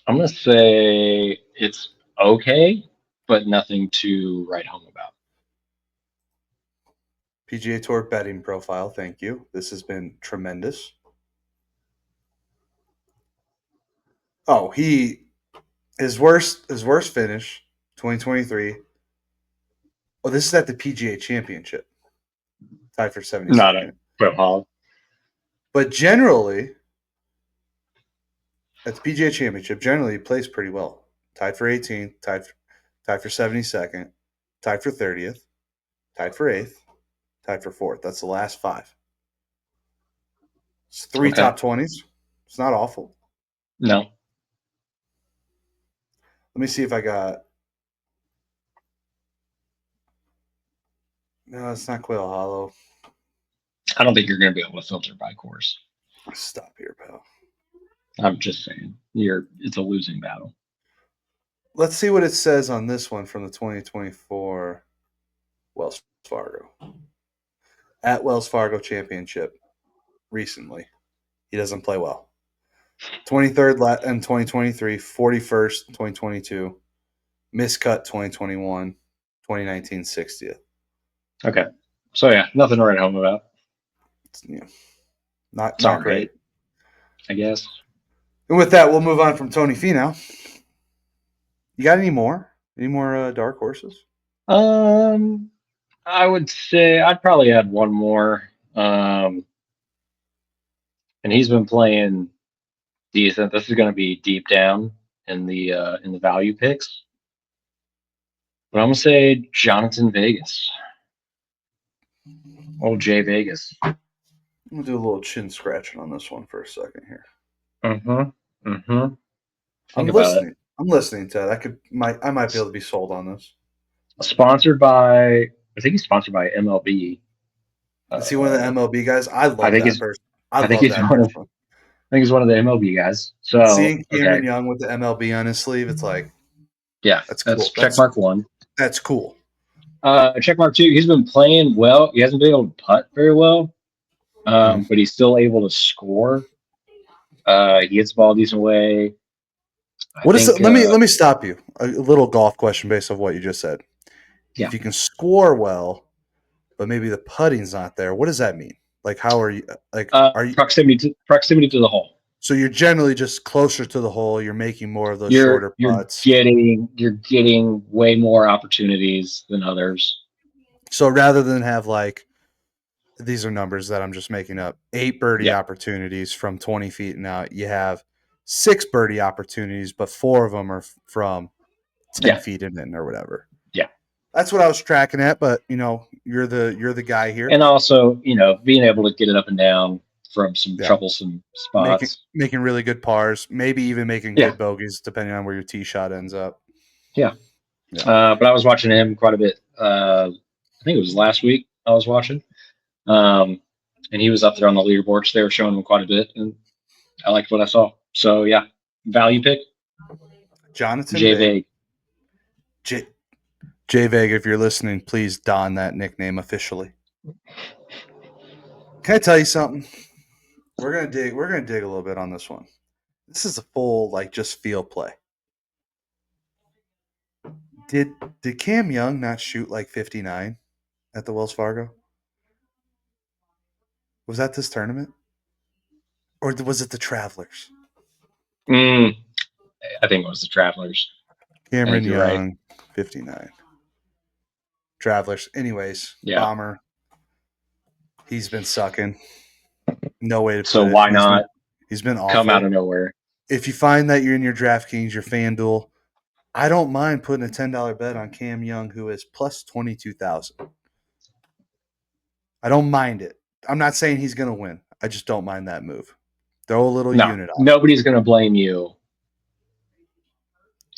I'm gonna say it's okay, but nothing to write home about. PGA Tour betting profile. Thank you. This has been tremendous. Oh, his worst finish, 2023. Oh, this is at the PGA Championship. Tied for 72nd. Not a Quail Hollow. But generally, at the PGA Championship, generally he plays pretty well. Tied for 18th, tied for 72nd, tied for 30th, tied for 8th, tied for 4th. That's the last 5. It's 3 top 20s. It's not awful. No. Let me see if I got. No, it's not Quail Hollow. I don't think you're going to be able to filter by course. Stop here, pal. I'm just saying. It's a losing battle. Let's see what it says on this one from the 2024 Wells Fargo. At Wells Fargo Championship recently. He doesn't play well. 23rd in 2023, 41st 2022, miscut 2021, 2019 60th. Okay. So yeah, nothing to write home about. Yeah. Not great, I guess. And with that, we'll move on from Tony Finau. You got any more? Any more dark horses? I would say I'd probably add one more. And he's been playing decent. This is going to be deep down in the value picks. But I'm going to say Jonathan Vegas. Old Jay Vegas. I'm going to do a little chin scratching on this one for a second here. I'm listening. I'm listening, Ted. I might be able to be sold on this. I think he's sponsored by MLB. Is he one of the MLB guys? I love that person. I think he's one of the MLB guys. So seeing Cameron Young with the MLB on his sleeve, it's like Yeah, That's that's cool. check mark 1. That's cool. Check mark 2. He's been playing well. He hasn't been able to putt very well, but he's still able to score. He hits the ball a decent way. Let me stop you. A little golf question based on what you just said. Yeah. If you can score well, but maybe the putting's not there, what does that mean? Like, how are you? Like, are you? Proximity to the hole. So you're generally just closer to the hole. You're making more of those You're shorter putts. getting way more opportunities than others. So rather than have like, these are numbers that I'm just making up, 8 birdie opportunities from 20 feet and out, you have 6 birdie opportunities, but 4 of them are from 10 feet and in or whatever. Yeah. That's what I was tracking at, but you're the guy here. And also, being able to get it up and down from some troublesome spots. Making really good pars, maybe even making good bogeys, depending on where your tee shot ends up. Yeah. But I was watching him quite a bit. I think it was last week I was watching. And he was up there on the leaderboards. They were showing him quite a bit, and I liked what I saw. So, yeah, value pick. Jonathan J. Vague. J. Vague, if you're listening, please don that nickname officially. Can I tell you something? We're gonna dig a little bit on this one. This is a full just feel play. Did Cam Young not shoot 59 at the Wells Fargo? Was that this tournament? Or was it the Travelers? I think it was the Travelers. Cameron Young, right. 59. Travelers. Anyways, Bomber. He's been sucking. No way to put it. So why not? He's been awful. Come out of nowhere. If you find that you're in your DraftKings, your FanDuel, I don't mind putting a $10 bet on Cam Young, who is plus 22,000. I don't mind it. I'm not saying he's going to win. I just don't mind that move. Throw a little unit on. Nobody's going to blame you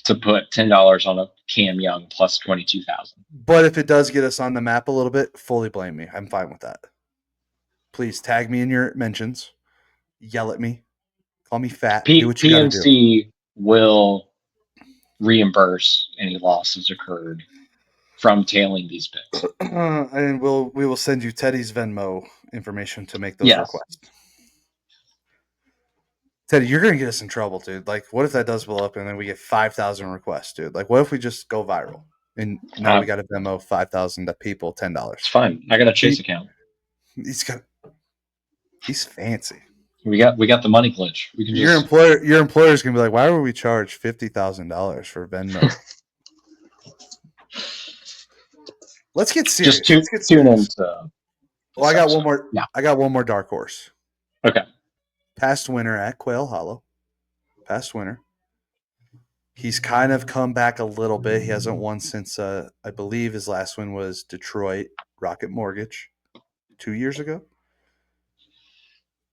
to put $10 on a Cam Young plus 22,000. But if it does get us on the map a little bit, fully blame me. I'm fine with that. Please tag me in your mentions. Yell at me. Call me fat. Do what you got to do. PNC will reimburse any losses occurred from tailing these picks. And we will send you Teddy's Venmo information to make those requests. Teddy, you're going to get us in trouble, dude. What if that does blow up and then we get 5,000 requests, dude? What if we just go viral and now we got to Venmo 5,000 people $10? It's fine. I got a Chase account. He's fancy. We got the money glitch. We can your employer's gonna be like, why would we charge $50,000 for Venmo? Let's get serious. Just tune into. Well, I got one more. Yeah. I got one more dark horse. Okay. Past winner at Quail Hollow. Past winner. He's kind of come back a little bit. He hasn't won since I believe his last win was Detroit Rocket Mortgage 2 years ago.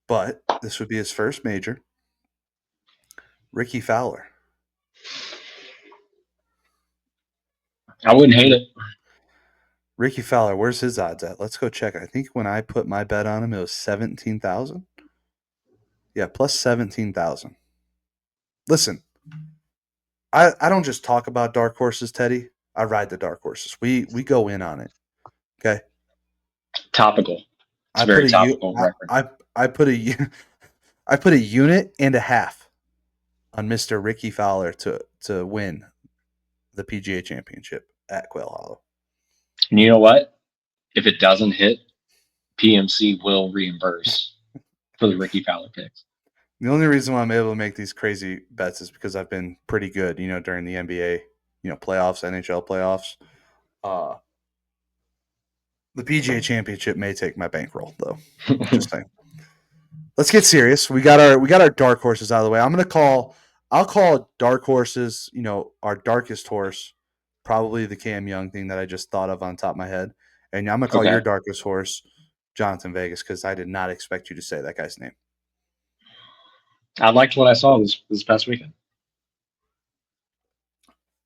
But this would be his first major. Ricky Fowler. I wouldn't hate it. Ricky Fowler, where's his odds at? Let's go check. I think when I put my bet on him, it was 17,000. Yeah, plus 17,000. Listen, I don't just talk about dark horses, Teddy. I ride the dark horses. We go in on it. Okay. Topical. It's very topical. I put a unit and a half on Mr. Ricky Fowler to win the PGA Championship at Quail Hollow. And you know what? If it doesn't hit, PMC will reimburse for the Ricky Fowler picks. The only reason why I'm able to make these crazy bets is because I've been pretty good, during the NBA, playoffs, NHL playoffs. The PGA Championship may take my bankroll, though. Just saying. Let's get serious. We got our dark horses out of the way. I'll call dark horses, our darkest horse, probably the Cam Young thing that I just thought of on top of my head. And I'm going to call your darkest horse Jonathan Vegas, because I did not expect you to say that guy's name. I liked what I saw this past weekend.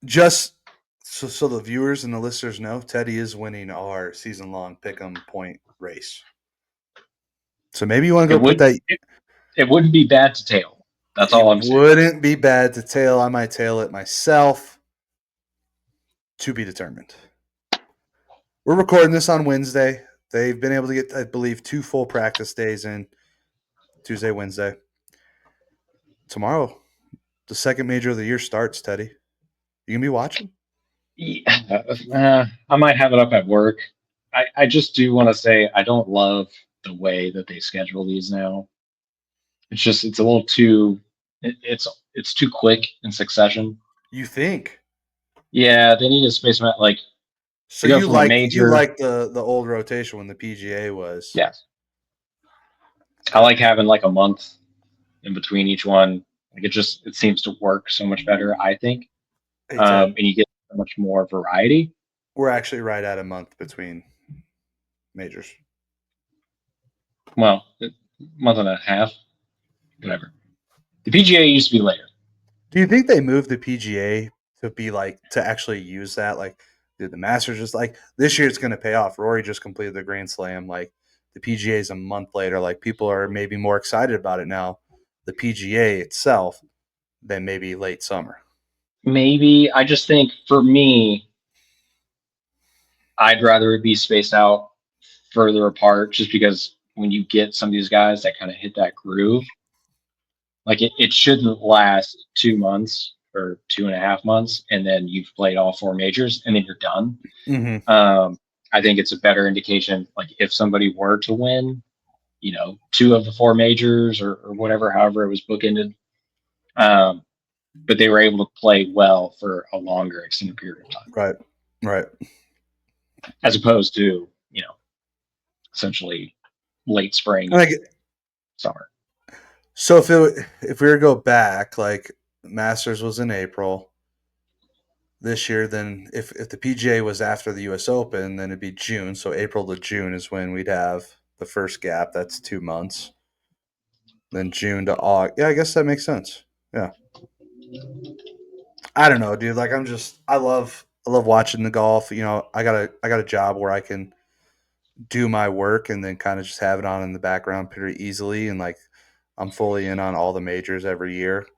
Just so the viewers and the listeners know, Teddy is winning our season-long pick'em point race. So maybe you want to go put that. It wouldn't be bad to tail. That's all I'm saying. It wouldn't be bad to tail. I might tail it myself. To be determined. We're recording this on Wednesday. They've been able to get, I believe, 2 full practice days in Tuesday, Wednesday. Tomorrow, the second major of the year starts, Teddy. You going to be watching? Yeah, I might have it up at work. I just do want to say I don't love the way that they schedule these now. It's a little too it's too quick in succession. You think? Yeah, they need to space them out like So to go you from a like major. the old rotation when the PGA was? Yes, I like having like a month in between each one. Like it seems to work so much better, I think, Hey, Ted, and you get so much more variety. we're actually right at a month between majors. Well, a month and a half, whatever. The PGA used to be later. Do you think they moved the PGA to be like to actually use that? Like, did the Masters just like this year? It's going to pay off. Rory just completed the Grand Slam. Like, the PGA is a month later. Like, people are maybe more excited about it now, the PGA itself, than maybe late summer. Maybe I just think for me, I'd rather it be spaced out further apart, just because when you get some of these guys that kind of hit that groove, like it shouldn't last 2 months or 2.5 months, and then you've played all 4 majors and then you're done. Mm-hmm. I think it's a better indication, like if somebody were to win, 2 of the 4 majors or whatever, however it was bookended, but they were able to play well for a longer extended period of time, Right. Right. as opposed to essentially late spring, And I get, summer. so if we were to go back, like Masters was in April this year, then if the PGA was after the US Open, then it'd be June. So April to June is when we'd have the first gap. That's 2 months. Then June to August. Yeah, I guess that makes sense. Yeah. I don't know, dude. Like I love watching the golf. I got a job where I can do my work and then kind of just have it on in the background pretty easily, and like I'm fully in on all the majors every year.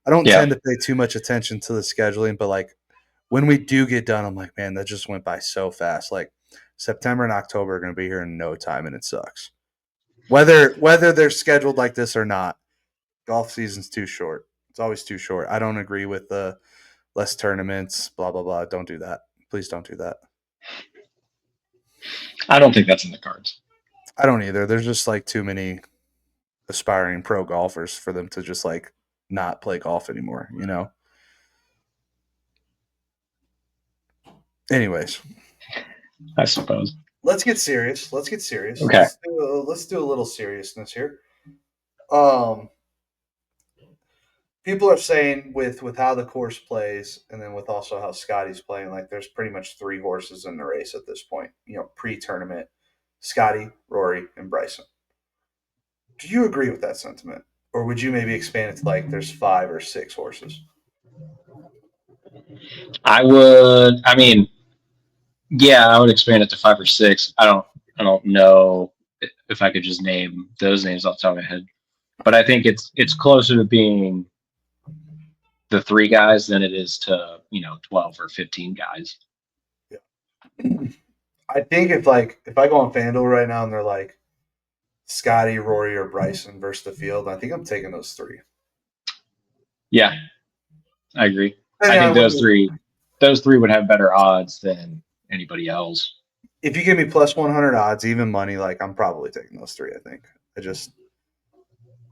I don't Yeah. tend to pay too much attention to the scheduling, but like when we do get done, I'm like, man, that just went by so fast. Like September and October are going to be here in no time, and it sucks. Whether they're scheduled like this or not, golf season's too short. It's always too short. I don't agree with the less tournaments, blah blah blah. Don't do that. Please don't do that. I don't think that's in the cards. I don't either. There's just like too many aspiring pro golfers for them to just like not play golf anymore, Anyways, I suppose. let's get serious. Let's get serious. Okay. Let's do a little seriousness here. Um, people are saying with how the course plays, and then with also how Scotty's playing, like there's pretty much 3 horses in the race at this point. Pre-tournament: Scotty, Rory, and Bryson. Do you agree with that sentiment, or would you maybe expand it to like there's 5 or 6 horses? I would. I mean, yeah, I would expand it to 5 or 6. I don't know if I could just name those names off the top of my head, but I think it's closer to being the 3 guys than it is to 12 or 15 guys. Yeah. I think if I go on FanDuel right now and they're like Scotty, Rory, or Bryson versus the field, I think I'm taking those 3. Yeah, I agree. And I think those three would have better odds than anybody else. If you give me plus 100 odds, even money, like I'm probably taking those 3. I think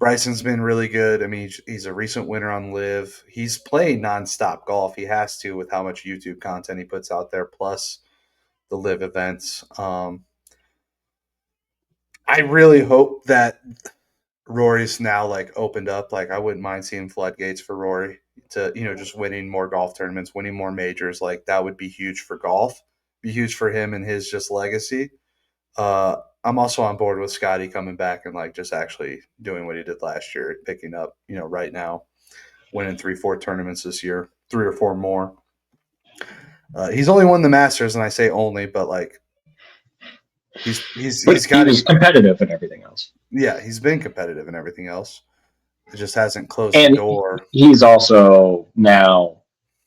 Bryson's been really good. I mean, he's a recent winner on Live. He's playing nonstop golf. He has to with how much YouTube content he puts out there, plus the Live events. I really hope that Rory's now like opened up. Like I wouldn't mind seeing floodgates for Rory to just winning more golf tournaments, winning more majors. Like that would be huge for golf, be huge for him and his just legacy. I'm also on board with Scotty coming back and like just actually doing what he did last year, picking up right now, winning 3-4 tournaments this year, 3 or 4 more. He's only won the Masters, and I say only, but like he was competitive and everything else. Yeah, he's been competitive and everything else. It just hasn't closed And the door. He's also now,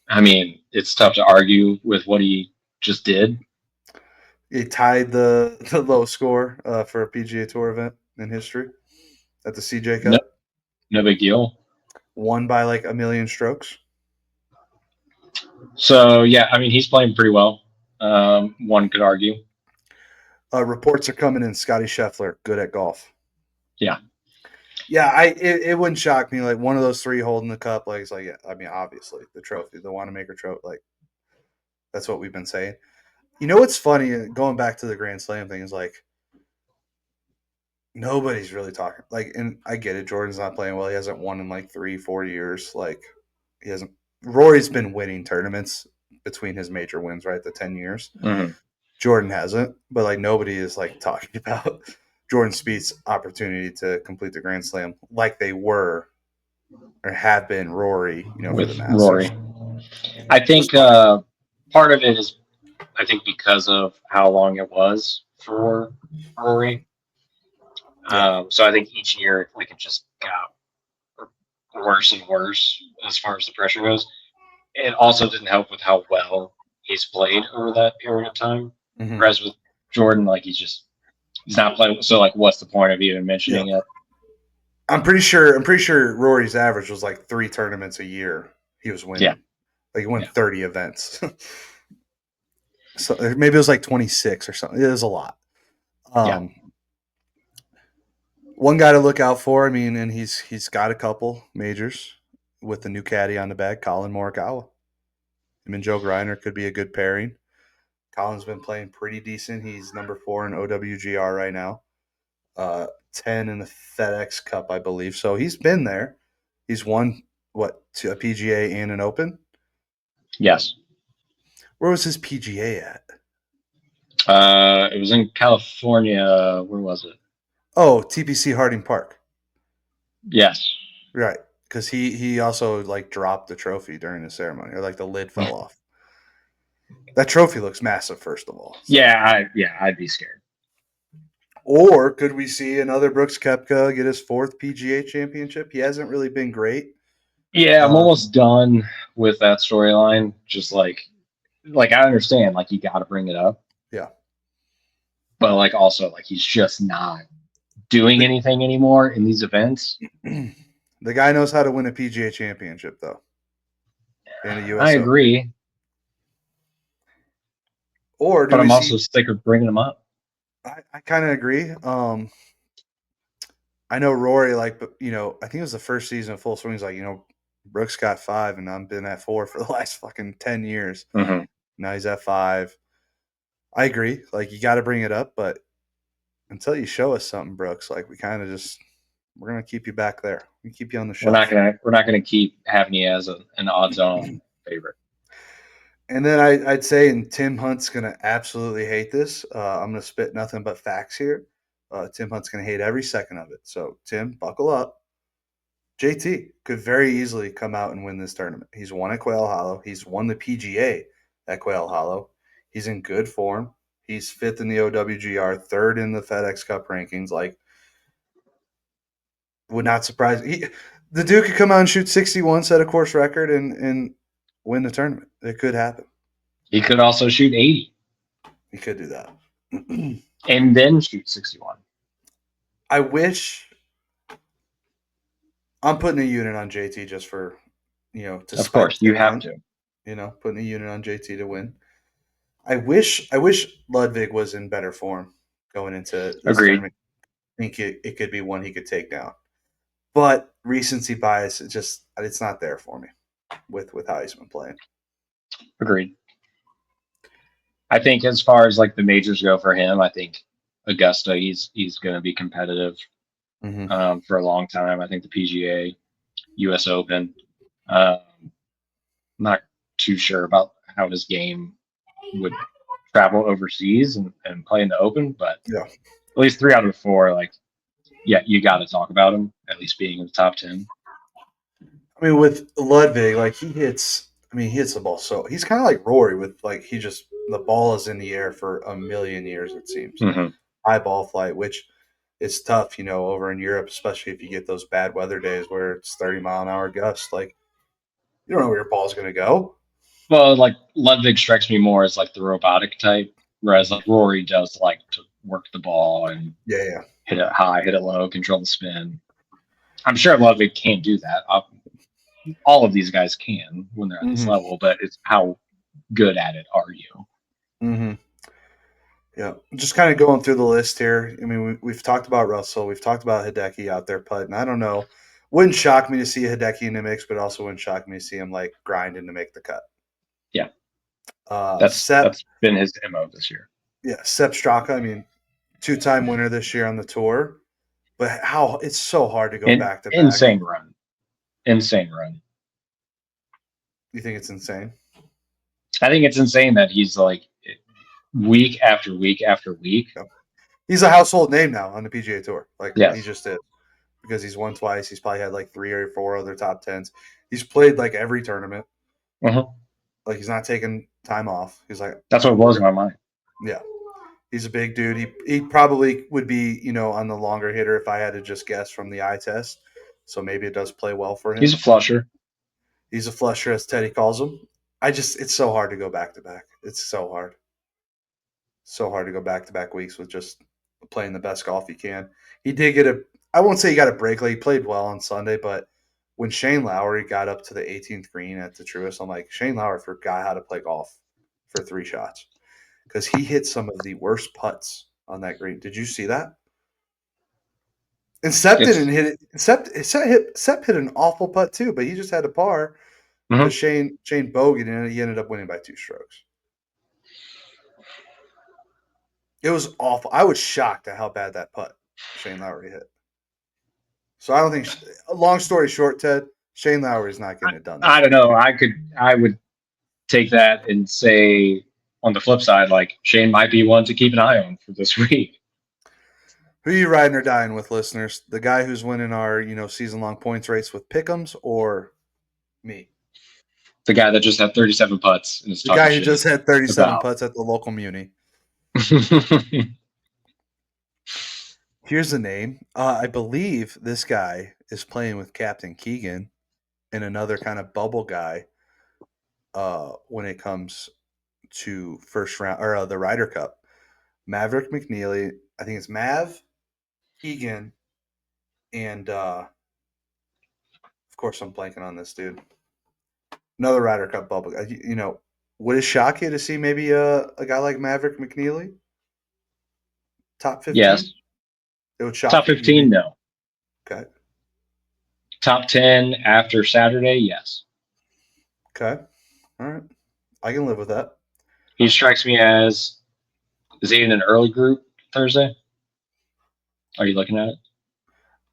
I mean, it's tough to argue with what he just did. He tied the low score for a PGA Tour event in history at the CJ No, Cup. no big deal. Won by like a million strokes. So yeah, I mean he's playing pretty well. One could argue. Reports are coming in. Scotty Scheffler, good at golf. Yeah. Yeah, it wouldn't shock me. Like one of those three holding the cup, like it's like, yeah, I mean, obviously the trophy, the Wanamaker trophy, like that's what we've been saying. You know what's funny? Going back to the Grand Slam thing is like nobody's really talking. Like, and I get it. Jordan's not playing well. He hasn't won in like 3-4 years. Like, he hasn't. Rory's been winning tournaments between his major wins, right? The 10 years. Mm-hmm. Jordan hasn't, but like nobody is like talking about Jordan Spieth's opportunity to complete the Grand Slam like they were or have been Rory, for the With Masters. Rory, I think part of it is, I think because of how long it was for Rory. Yeah. So I think each year, like it just got worse and worse as far as the pressure goes. It also didn't help with how well he's played over that period of time. Mm-hmm. Whereas with Jordan, like he's not playing. So like, what's the point of even mentioning it? I'm pretty sure Rory's average was like 3 tournaments a year. He was winning. Yeah. Like he won 30 events. So maybe it was like 26 or something. It was a lot. One guy to look out for, I mean, and he's got a couple majors with the new caddy on the back, Colin Morikawa. Him and Joe Greiner could be a good pairing. Colin's been playing pretty decent. He's number 4 in OWGR right now. 10 in the FedEx Cup, I believe. So he's been there. He's won a PGA and an Open. Yes. Where was his PGA at? It was in California. Where was it? Oh, TPC Harding Park. Yes. Right. Because he also like dropped the trophy during the ceremony, or like the lid fell off. That trophy looks massive, first of all. So. I'd be scared. Or could we see another Brooks Koepka get his 4th PGA Championship? He hasn't really been great. Yeah, I'm almost done with that storyline. Just like I understand, like you got to bring it up. Yeah. But like also, like he's just not doing anything anymore in these events. The guy knows how to win a PGA Championship, though. And a US I Open. agree. But I'm also sick of bringing him up. I kind of agree. I know Rory, like, I think it was the first season of Full Swing. He's like, Brooks got 5, and I've been at 4 for the last fucking 10 years. Mm-hmm. Now he's at 5. I agree. Like, you got to bring it up, but until you show us something, Brooks, like, we're gonna keep you back there. We keep you on the shelf. We're not gonna keep having you as an odds-on favorite. And then I'd say, and Tim Hunt's gonna absolutely hate this. I'm gonna spit nothing but facts here. Tim Hunt's gonna hate every second of it. So Tim, buckle up. JT could very easily come out and win this tournament. He's won at Quail Hollow. He's won the PGA at Quail Hollow. He's in good form. He's 5th in the OWGR, 3rd in the FedEx Cup rankings. Like, would not surprise me. The dude could come out and shoot 61, set a course record, and win the tournament. It could happen. He could also shoot 80. He could do that. And then shoot 61. I wish I'm putting a unit on JT just for, to of course you have to. Putting a unit on JT to win. I wish Ludwig was in better form going into this tournament. I think it could be one he could take down. But recency bias, it's not there for me with how he's been playing. Agreed. I think as far as like the majors go for him, I think Augusta, he's going to be competitive for a long time. I think the PGA, US Open, not too sure about how his game would travel overseas and play in the Open, but yeah, at least 3 out of 4, like, yeah, you got to talk about him at least being in the top 10. I mean, with Ludwig, like he hits the ball. So he's kind of like Rory with like, the ball is in the air for a million years, it seems. High ball flight, which is tough, over in Europe, especially if you get those bad weather days where it's 30-mile-an-hour gusts. Like, you don't know where your ball's going to go. Well, like Ludwig strikes me more as like the robotic type, whereas like Rory does like to work the ball and Yeah. hit it high, hit it low, control the spin. I'm sure Ludwig can't do that. All of these guys can when they're at this Mm-hmm. level, but it's how good at it are you? Mm-hmm. Yeah. Just kind of going through the list here. I mean, we've talked about Russell. We've talked about Hideki out there putting. I don't know. Wouldn't shock me to see Hideki in the mix, but also wouldn't shock me to see him like grinding to make the cut. Yeah, that's Sepp, that's been his MO this year. yeah, Sepp Straka. I mean, two-time winner this year on the tour. But how it's so hard to go And back to back. insane run, insane run. You think it's insane? I think it's insane that he's like week after week after week. Yeah. He's a household name now on the PGA Tour. Like he Yes. just is because he's won twice. He's probably had like 3 or 4 other top tens. He's played like every tournament. Uh-huh. Like he's not taking time off. He's like, That's what blows my mind. yeah. He's a big dude. He probably would be, on the longer hitter if I had to just guess from the eye test. So maybe it does play well for him. He's a flusher. He's a flusher, as Teddy calls him. It's so hard to go back to back. It's so hard. So hard to go back to back weeks with just playing the best golf you can. He did get I won't say he got a break. Like he played well on Sunday, but when Shane Lowry got up to the 18th green at the Truist, I'm like, Shane Lowry forgot how to play golf for 3 shots because he hit some of the worst putts on that green. Did you see that? And Sepp didn't hit it. Sepp hit an awful putt too, but he just had a par because Shane bogeyed and he ended up winning by 2 strokes. It was awful. I was shocked at how bad that putt Shane Lowry hit. So I don't think. Long story short, Ted, Shane Lowry is not getting it done. I don't know. I would take that and say on the flip side, like Shane might be one to keep an eye on for this week. Who are you riding or dying with, listeners? The guy who's winning our season long points race with pick'ems, or me? The guy that just had 37 putts and is The talking guy who shit just had 37 about. putts at the local muni. Here's the name. I believe this guy is playing with Captain Keegan and another kind of bubble guy when it comes to first round or the Ryder Cup. Maverick McNeely. I think it's Mav, Keegan, and of course I'm blanking on this dude. Another Ryder Cup bubble guy. Would it shock you to see maybe a guy like Maverick McNeely top 15? Yes. It would shock Top you. 15, no. Okay. Top 10 after Saturday, yes. Okay. All right. I can live with that. He strikes me as, is he in an early group Thursday? Are you looking at it?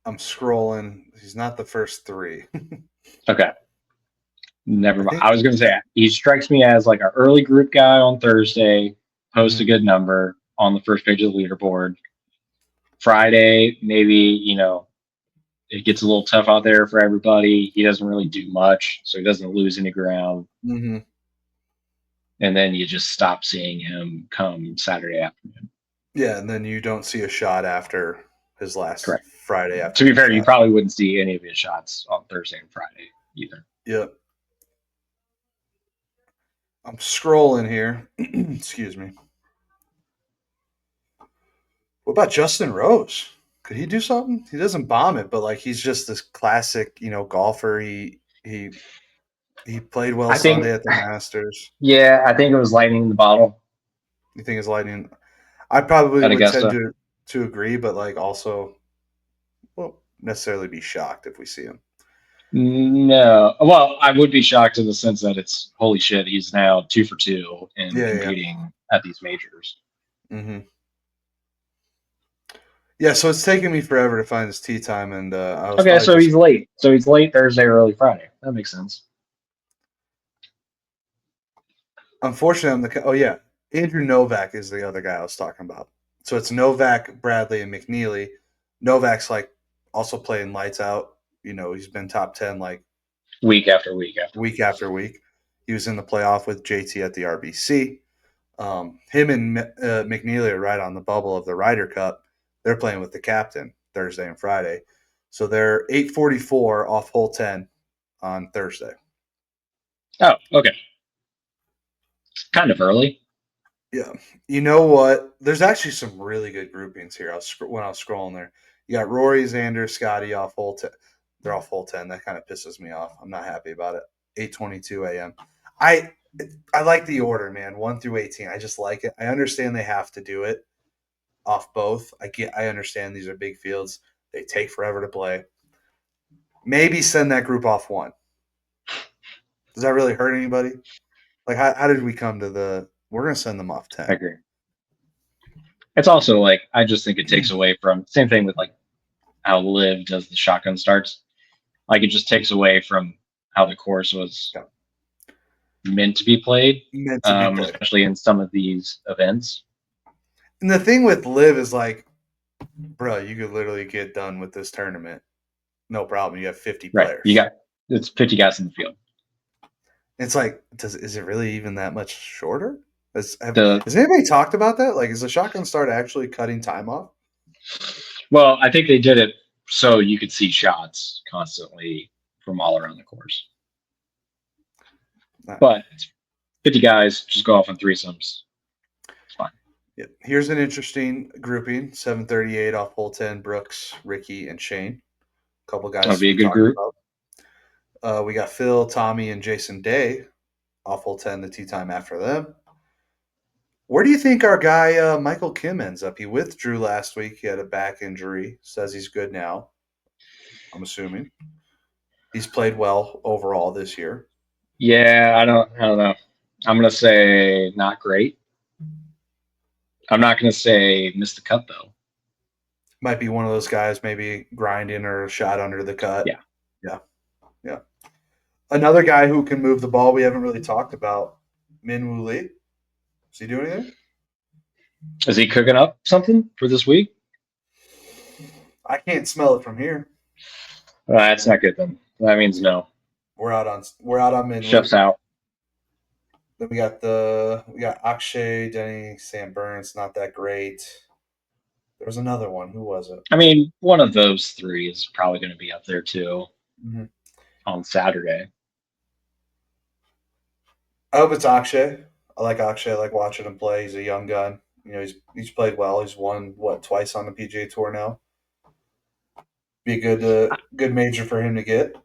I'm scrolling. He's not the first 3. Okay. Never mind. I was going to say, he strikes me as like an early group guy on Thursday, posts a good number on the first page of the leaderboard. Friday, maybe, it gets a little tough out there for everybody. He doesn't really do much, so he doesn't lose any ground. Mm-hmm. And then you just stop seeing him come Saturday afternoon. Yeah, and then you don't see a shot after his last Friday afternoon. To be fair, shot. You probably wouldn't see any of his shots on Thursday and Friday either. Yep. I'm scrolling here. Excuse me. What about Justin Rose? Could he do something? He doesn't bomb it, but like he's just this classic, golfer. He played well Sunday at the Masters. Yeah, I think it was lightning in the bottle. You think it's lightning? I probably would tend to agree, but like also won't necessarily be shocked if we see him. No. Well, I would be shocked in the sense that it's holy shit, he's now 2 for 2 and competing at these majors. Mm-hmm. Yeah, so it's taking me forever to find his tee time, and I was so he's late. So he's late Thursday, early Friday. That makes sense. Unfortunately, Andrew Novak is the other guy I was talking about. So it's Novak, Bradley, and McNeely. Novak's like also playing lights out. He's been top 10 like week after week. He was in the playoff with JT at the RBC. Him and McNeely are right on the bubble of the Ryder Cup. They're playing with the captain Thursday and Friday. So they're 8:44 off hole 10 on Thursday. Oh, okay. kind of early. Yeah. You know what? There's actually some really good groupings here. When I was scrolling there, you got Rory, Xander, Scotty off hole 10. They're off hole 10. That kind of pisses me off. I'm not happy about it. 8:22 a.m. I I like the order, man. 1 through 18. I just like it. I understand they have to do it off both. I understand these are big fields. They take forever to play. Maybe send that group off 1. Does that really hurt anybody? Like, how did we come to we're going to send them off I 10? agree. It's also like I just think it takes away from same thing with like how Liv does the shotgun starts. Like it just takes away from how the course was Yeah. meant to be played, Meant to be played. especially in some of these events. And the thing with Liv is like, bro, you could literally get done with this tournament. No problem. You have 50 Right. players. You got it's 50 guys in the field. It's like, is it really even that much shorter? Has The anybody talked about that? Like, is the shotgun start actually cutting time off? Well, I think they did it so you could see shots constantly from all around the course. But 50 guys just go off on threesomes. It's fine. Yeah. Here's an interesting grouping: 738 off hole 10. Brooks, Ricky, and Shane. A couple guys That'll be a we good talked group. about. We got Phil, Tommy, and Jason Day off hole 10. The tee time after them. Where do you think our guy Michael Kim ends up? He withdrew last week. He had a back injury. Says he's good now. I'm assuming he's played well overall this year. Yeah, I don't know. I'm gonna say not great. I'm not gonna say missed the cut though. Might be one of those guys, maybe grinding or a shot under the cut. Yeah. Yeah. Another guy who can move the ball we haven't really talked about, Min Woo Lee. Is he doing anything? Is he cooking up something for this week? I can't smell it from here. That's not good then. That means no. We're out on Min Woo. Chef's out. Then we got Akshay, Denny, Sam Burns. Not that great. There was another one. Who was it? I mean, one of those three is probably going to be up there too on Saturday. I hope it's Akshay. I like Akshay. I like watching him play. He's a young gun. You know, he's played well. He's won twice on the PGA Tour now. Be a good major for him to get.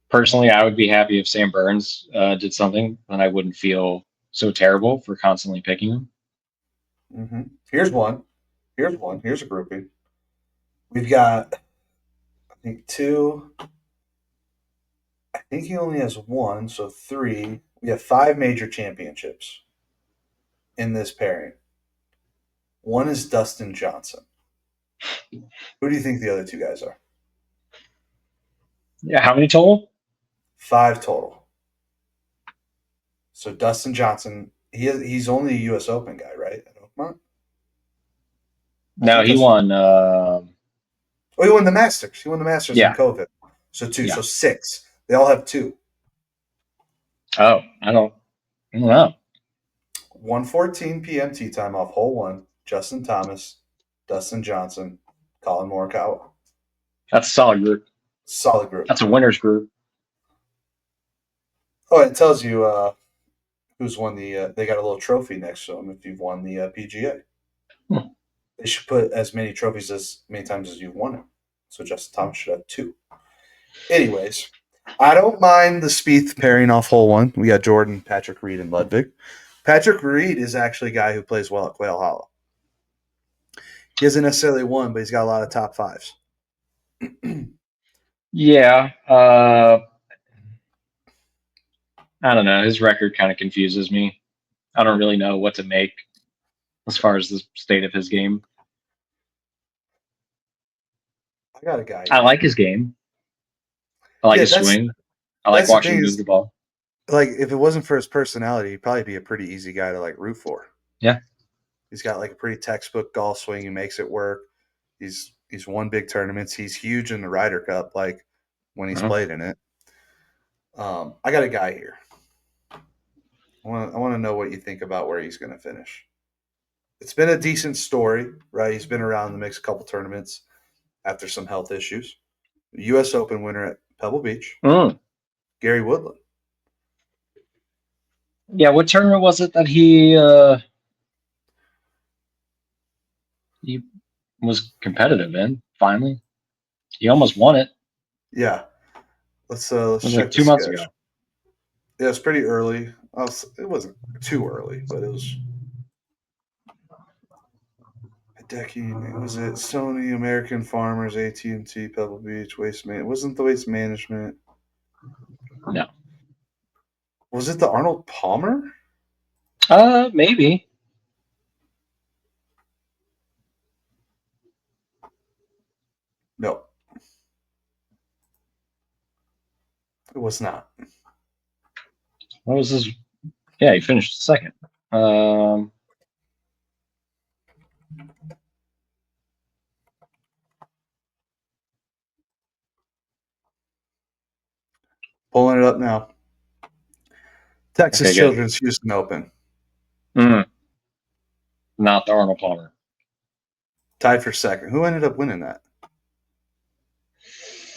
Personally, I would be happy if Sam Burns did something, and I wouldn't feel so terrible for constantly picking him. Mm-hmm. Here's one. Here's a grouping. We've got, I think, 2. I think he only has 1, so 3. We have 5 major championships in this pairing. One is Dustin Johnson. Who do you think the other 2 guys are? Yeah, how many total? 5 total. So Dustin Johnson, he's only a U.S. Open guy, right? At Oakmont? No, he won. He won the Masters. He won the Masters in COVID. So 2. Yeah. So 6. They all have 2. Oh, I don't know. 1:14 p.m. tee time off hole 1. Justin Thomas, Dustin Johnson, Colin Morikawa. That's a solid group. Solid group. That's a winner's group. Oh, it tells you who's won the. They got a little trophy next to them if you've won the PGA. They should put as many trophies as many times as you've won it. So Justin Thomas should have 2. Anyways, I don't mind the Spieth pairing off hole 1. We got Jordan, Patrick Reed, and Ludwig. Patrick Reed is actually a guy who plays well at Quail Hollow. He hasn't necessarily won, but he's got a lot of top 5s. Yeah. I don't know. His record kind of confuses me. I don't really know what to make as far as the state of his game. I got a guy. I like his game. I like his swing. I like watching him move the ball. Like, if it wasn't for his personality, he'd probably be a pretty easy guy to like root for. Yeah. He's got like a pretty textbook golf swing. He makes it work. He's won big tournaments. He's huge in the Ryder Cup, like when he's played in it. I got a guy here. I want to know what you think about where he's going to finish. It's been a decent story, right? He's been around the mix a couple tournaments after some health issues. U.S. Open winner at Pebble Beach, Gary Woodland. Yeah, what tournament was it that he was competitive in? Finally, he almost won it. Yeah. Let's It was check like the 2 months sketch. ago. Yeah, it's pretty early. It wasn't too early, but it was. Decking was it Sony, American Farmers, AT&T, Pebble Beach, Waste Man. It wasn't the Waste Management. No. Was it the Arnold Palmer? Maybe. No, it was not. What was his? Yeah, he finished second. Pulling it up now. Texas Okay, good. Children's Houston Open. Not the Arnold Palmer. Tied for second. Who ended up winning that?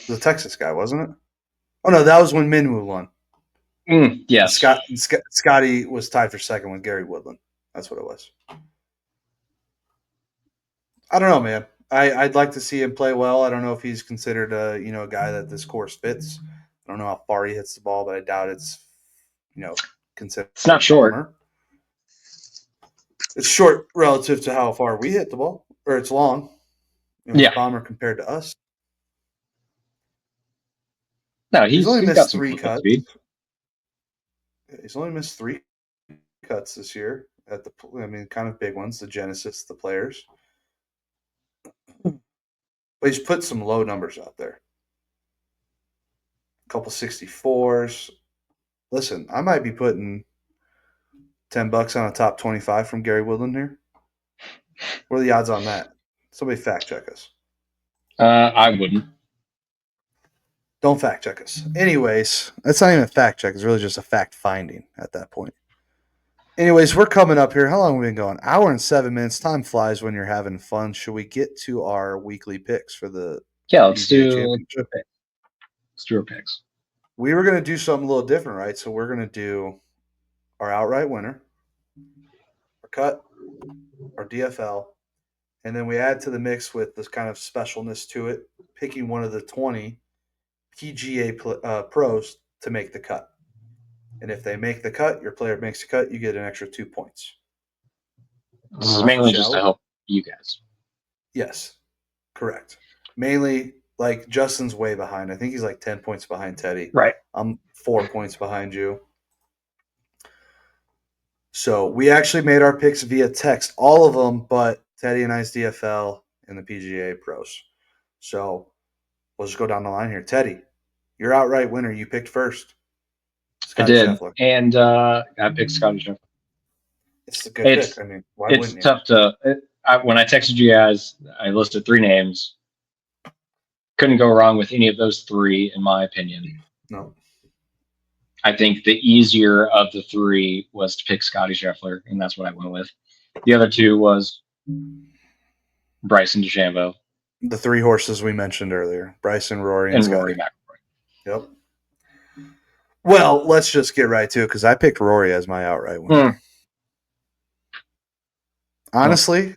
The Texas guy, wasn't it? Oh no, that was when Minwoo won. Yes. Scotty was tied for second with Gary Woodland. That's what it was. I don't know, man. I'd like to see him play well. I don't know if he's considered a guy that this course fits. I don't know how far he hits the ball, but I doubt it's considered. It's not short. Palmer. It's short relative to how far we hit the ball, or it's long. Yeah. Palmer compared to us. No, He's only got missed some 3 cuts. speed. He's only missed 3 cuts this year at kind of big ones, the Genesis, the Players. But he's put some low numbers out there. A couple 64s. Listen, I might be putting $10 on a top 25 from Gary Woodland here. What are the odds on that? Somebody fact check us. I wouldn't. Don't fact check us. Anyways, that's not even a fact check. It's really just a fact finding at that point. Anyways, we're coming up here. How long have we been going? Hour and 7 minutes. Time flies when you're having fun. Should we get to our weekly picks for the Let's PGA do Championship? Let's do our picks. We were going to do something a little different, right? So we're going to do our outright winner, our cut, our DFL, and then we add to the mix with this kind of specialness to it, picking one of the 20 PGA pros to make the cut. And if they make the cut, your player makes the cut, you get an extra 2 points. This is mainly just to help you guys. Yes, correct. Mainly, like Justin's way behind. I think he's like 10 points behind Teddy. Right. I'm 4 points behind you. So we actually made our picks via text, all of them, but Teddy and I's DFL and the PGA pros. So we'll just go down the line here. Teddy, your outright winner, you picked first. Scotty Scheffler. And I picked Scotty Scheffler. It's a good pick. I mean, why wouldn't you? It's tough to when I texted you guys, I listed 3 names. Couldn't go wrong with any of those 3, in my opinion. No. I think the easier of the 3 was to pick Scotty Scheffler, and that's what I went with. The other 2 was Bryson DeChambeau. The 3 horses we mentioned earlier: Bryson, Rory, and Rory McIlroy. Yep. Well, let's just get right to it because I picked Rory as my outright winner. Honestly,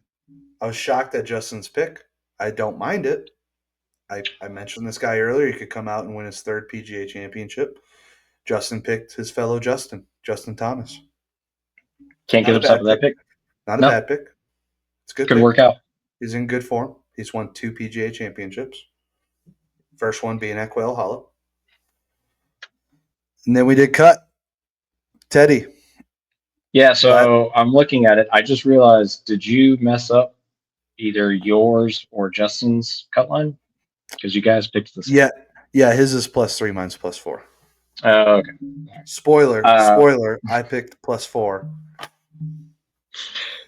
I was shocked at Justin's pick. I don't mind it. I mentioned this guy earlier. He could come out and win his 3rd PGA Championship. Justin picked his fellow Justin Thomas. Can't get upset with that pick. Not a bad pick. It's a good. Could work out. He's in good form. He's won 2 PGA Championships. First one being at Quail Hollow. And then we did cut. Teddy. Yeah, so I'm looking at it. I just realized, did you mess up either yours or Justin's cut line? Because you guys picked this. Yeah, his is +3, mine's +4. Okay. Spoiler, I picked +4.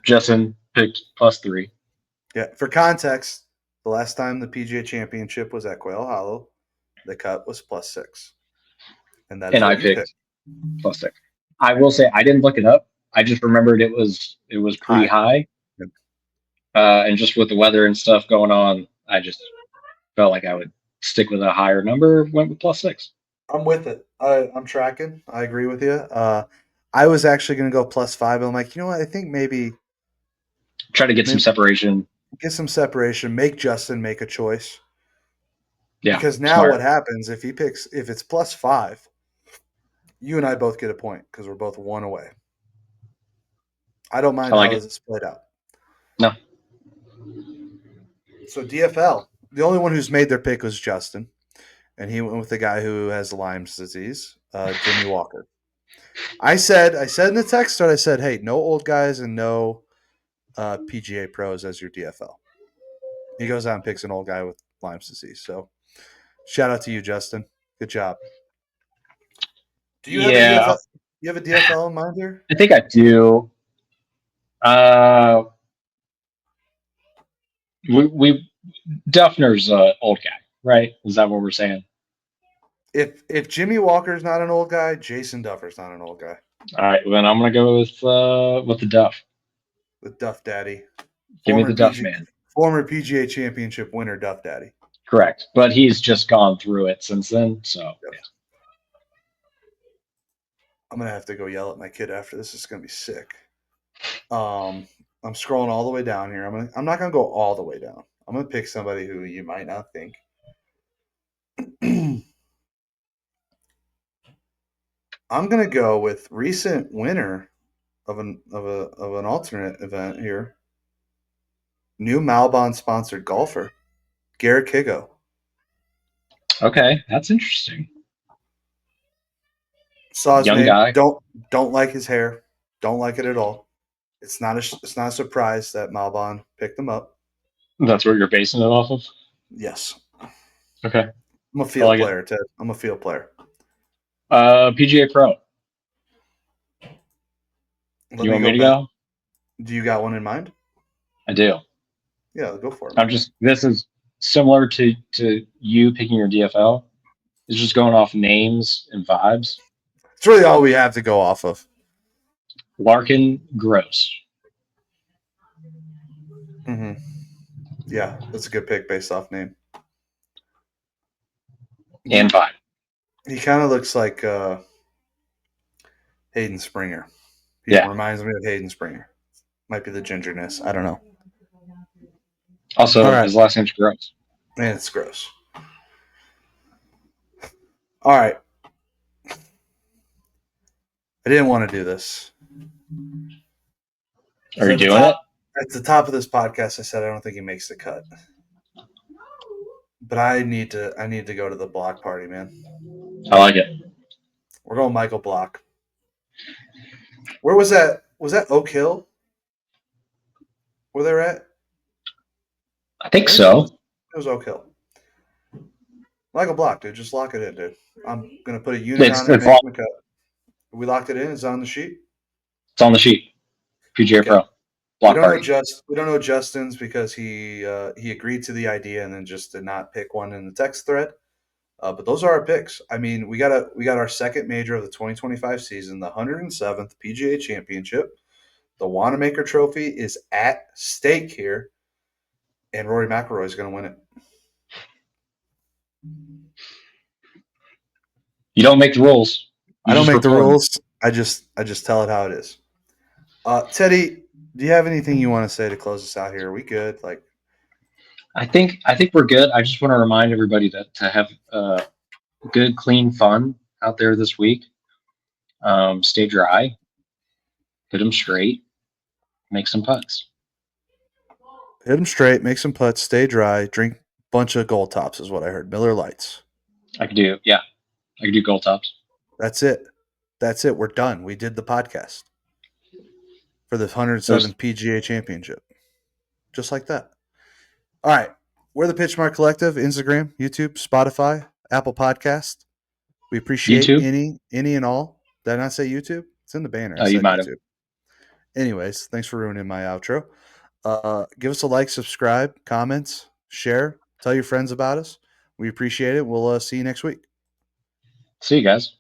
Justin picked +3. Yeah, for context, the last time the PGA Championship was at Quail Hollow, the cut was +6. And I picked +6. I will say I didn't look it up. I just remembered it was pretty high. Yep. And just with the weather and stuff going on, I just felt like I would stick with a higher number. Went with +6. I'm with it. I'm tracking. I agree with you. I was actually going to go +5, but I'm like, you know what? I think maybe Try to get some separation. get some separation. Make Justin make a choice. Yeah, Because now smart. what happens if it's +5, you and I both get a point because we're both one away. I don't mind I like how it. this is split out. No. So DFL, the only one who's made their pick was Justin, and he went with the guy who has Lyme's disease, Jimmy Walker. I said in the text thread, I said, hey, no old guys and no PGA pros as your DFL. He goes out and picks an old guy with Lyme's disease. So shout out to you, Justin. Good job. Do you have a Yeah, DFL? You have a DFL in mind here? I think I do. We Duffner's an old guy, right? Is that what we're saying? If Jimmy Walker's not an old guy, Jason Duffer's not an old guy. All right, then I'm gonna go with the Duff. The Duff Daddy. Give me the Duff man. Former PGA Championship winner Duff Daddy. Correct, but he's just gone through it since then. So Yep. yeah. I'm gonna have to go yell at my kid after this. It's gonna be sick. I'm scrolling all the way down here. I'm not gonna go all the way down. I'm gonna pick somebody who you might not think. I'm gonna go with recent winner of an alternate event here. New Malbon sponsored golfer, Garrett Kigo. Okay, that's interesting. Saw his Young name. guy. Don't like his hair. Don't like it at all. It's not a surprise that Malbon picked him up. That's what you're basing it off of? Yes. Okay. I'm a field player, Ted. I'm a field player. PGA Pro. You want me to go? Do you got one in mind? I do. Yeah, go for it. This is similar to you picking your DFL. It's just going off names and vibes. It's really all we have to go off of. Larkin Gross. Mm-hmm. Yeah, that's a good pick based off name. And vibe. He kind of looks like Hayden Springer. He reminds me of Hayden Springer. Might be the gingerness. I don't know. Also, his last name's Gross. And it's gross. All right. I didn't want to do this. Are you doing it? At the top of this podcast, I said I don't think he makes the cut. But I need to go to the block party, man. I like it. We're going Michael Block. Where was that? Was that Oak Hill? Where they're at? I think so. It was Oak Hill. Michael Block, dude. Just lock it in, dude. I'm going to put a unit on it and make him a cut. We locked it in. It's on the sheet? It's on the sheet. PGA Pro. Block party. We don't know Justin's because he agreed to the idea and then just did not pick one in the text thread. But those are our picks. I mean, we got our second major of the 2025 season, the 107th PGA Championship. The Wanamaker Trophy is at stake here, and Rory McIlroy is going to win it. You don't make the rules. I don't make the rules. I just tell it how it is. Teddy, do you have anything you want to say to close us out here? Are we good? I think we're good. I just want to remind everybody that to have good, clean fun out there this week. Stay dry. Hit them straight. Make some putts. Hit them straight. Make some putts. Stay dry. Drink a bunch of Gold Tops is what I heard. Miller Lights. I could do Gold Tops. That's it. We're done. We did the podcast for the 107th PGA Championship. Just like that. All right. We're the Pitchmark Collective. Instagram, YouTube, Spotify, Apple Podcast. We appreciate YouTube? any and all. Did I not say YouTube? It's in the banner. Oh, you might have. Anyways, thanks for ruining my outro. Give us a like, subscribe, comments, share, tell your friends about us. We appreciate it. We'll see you next week. See you guys.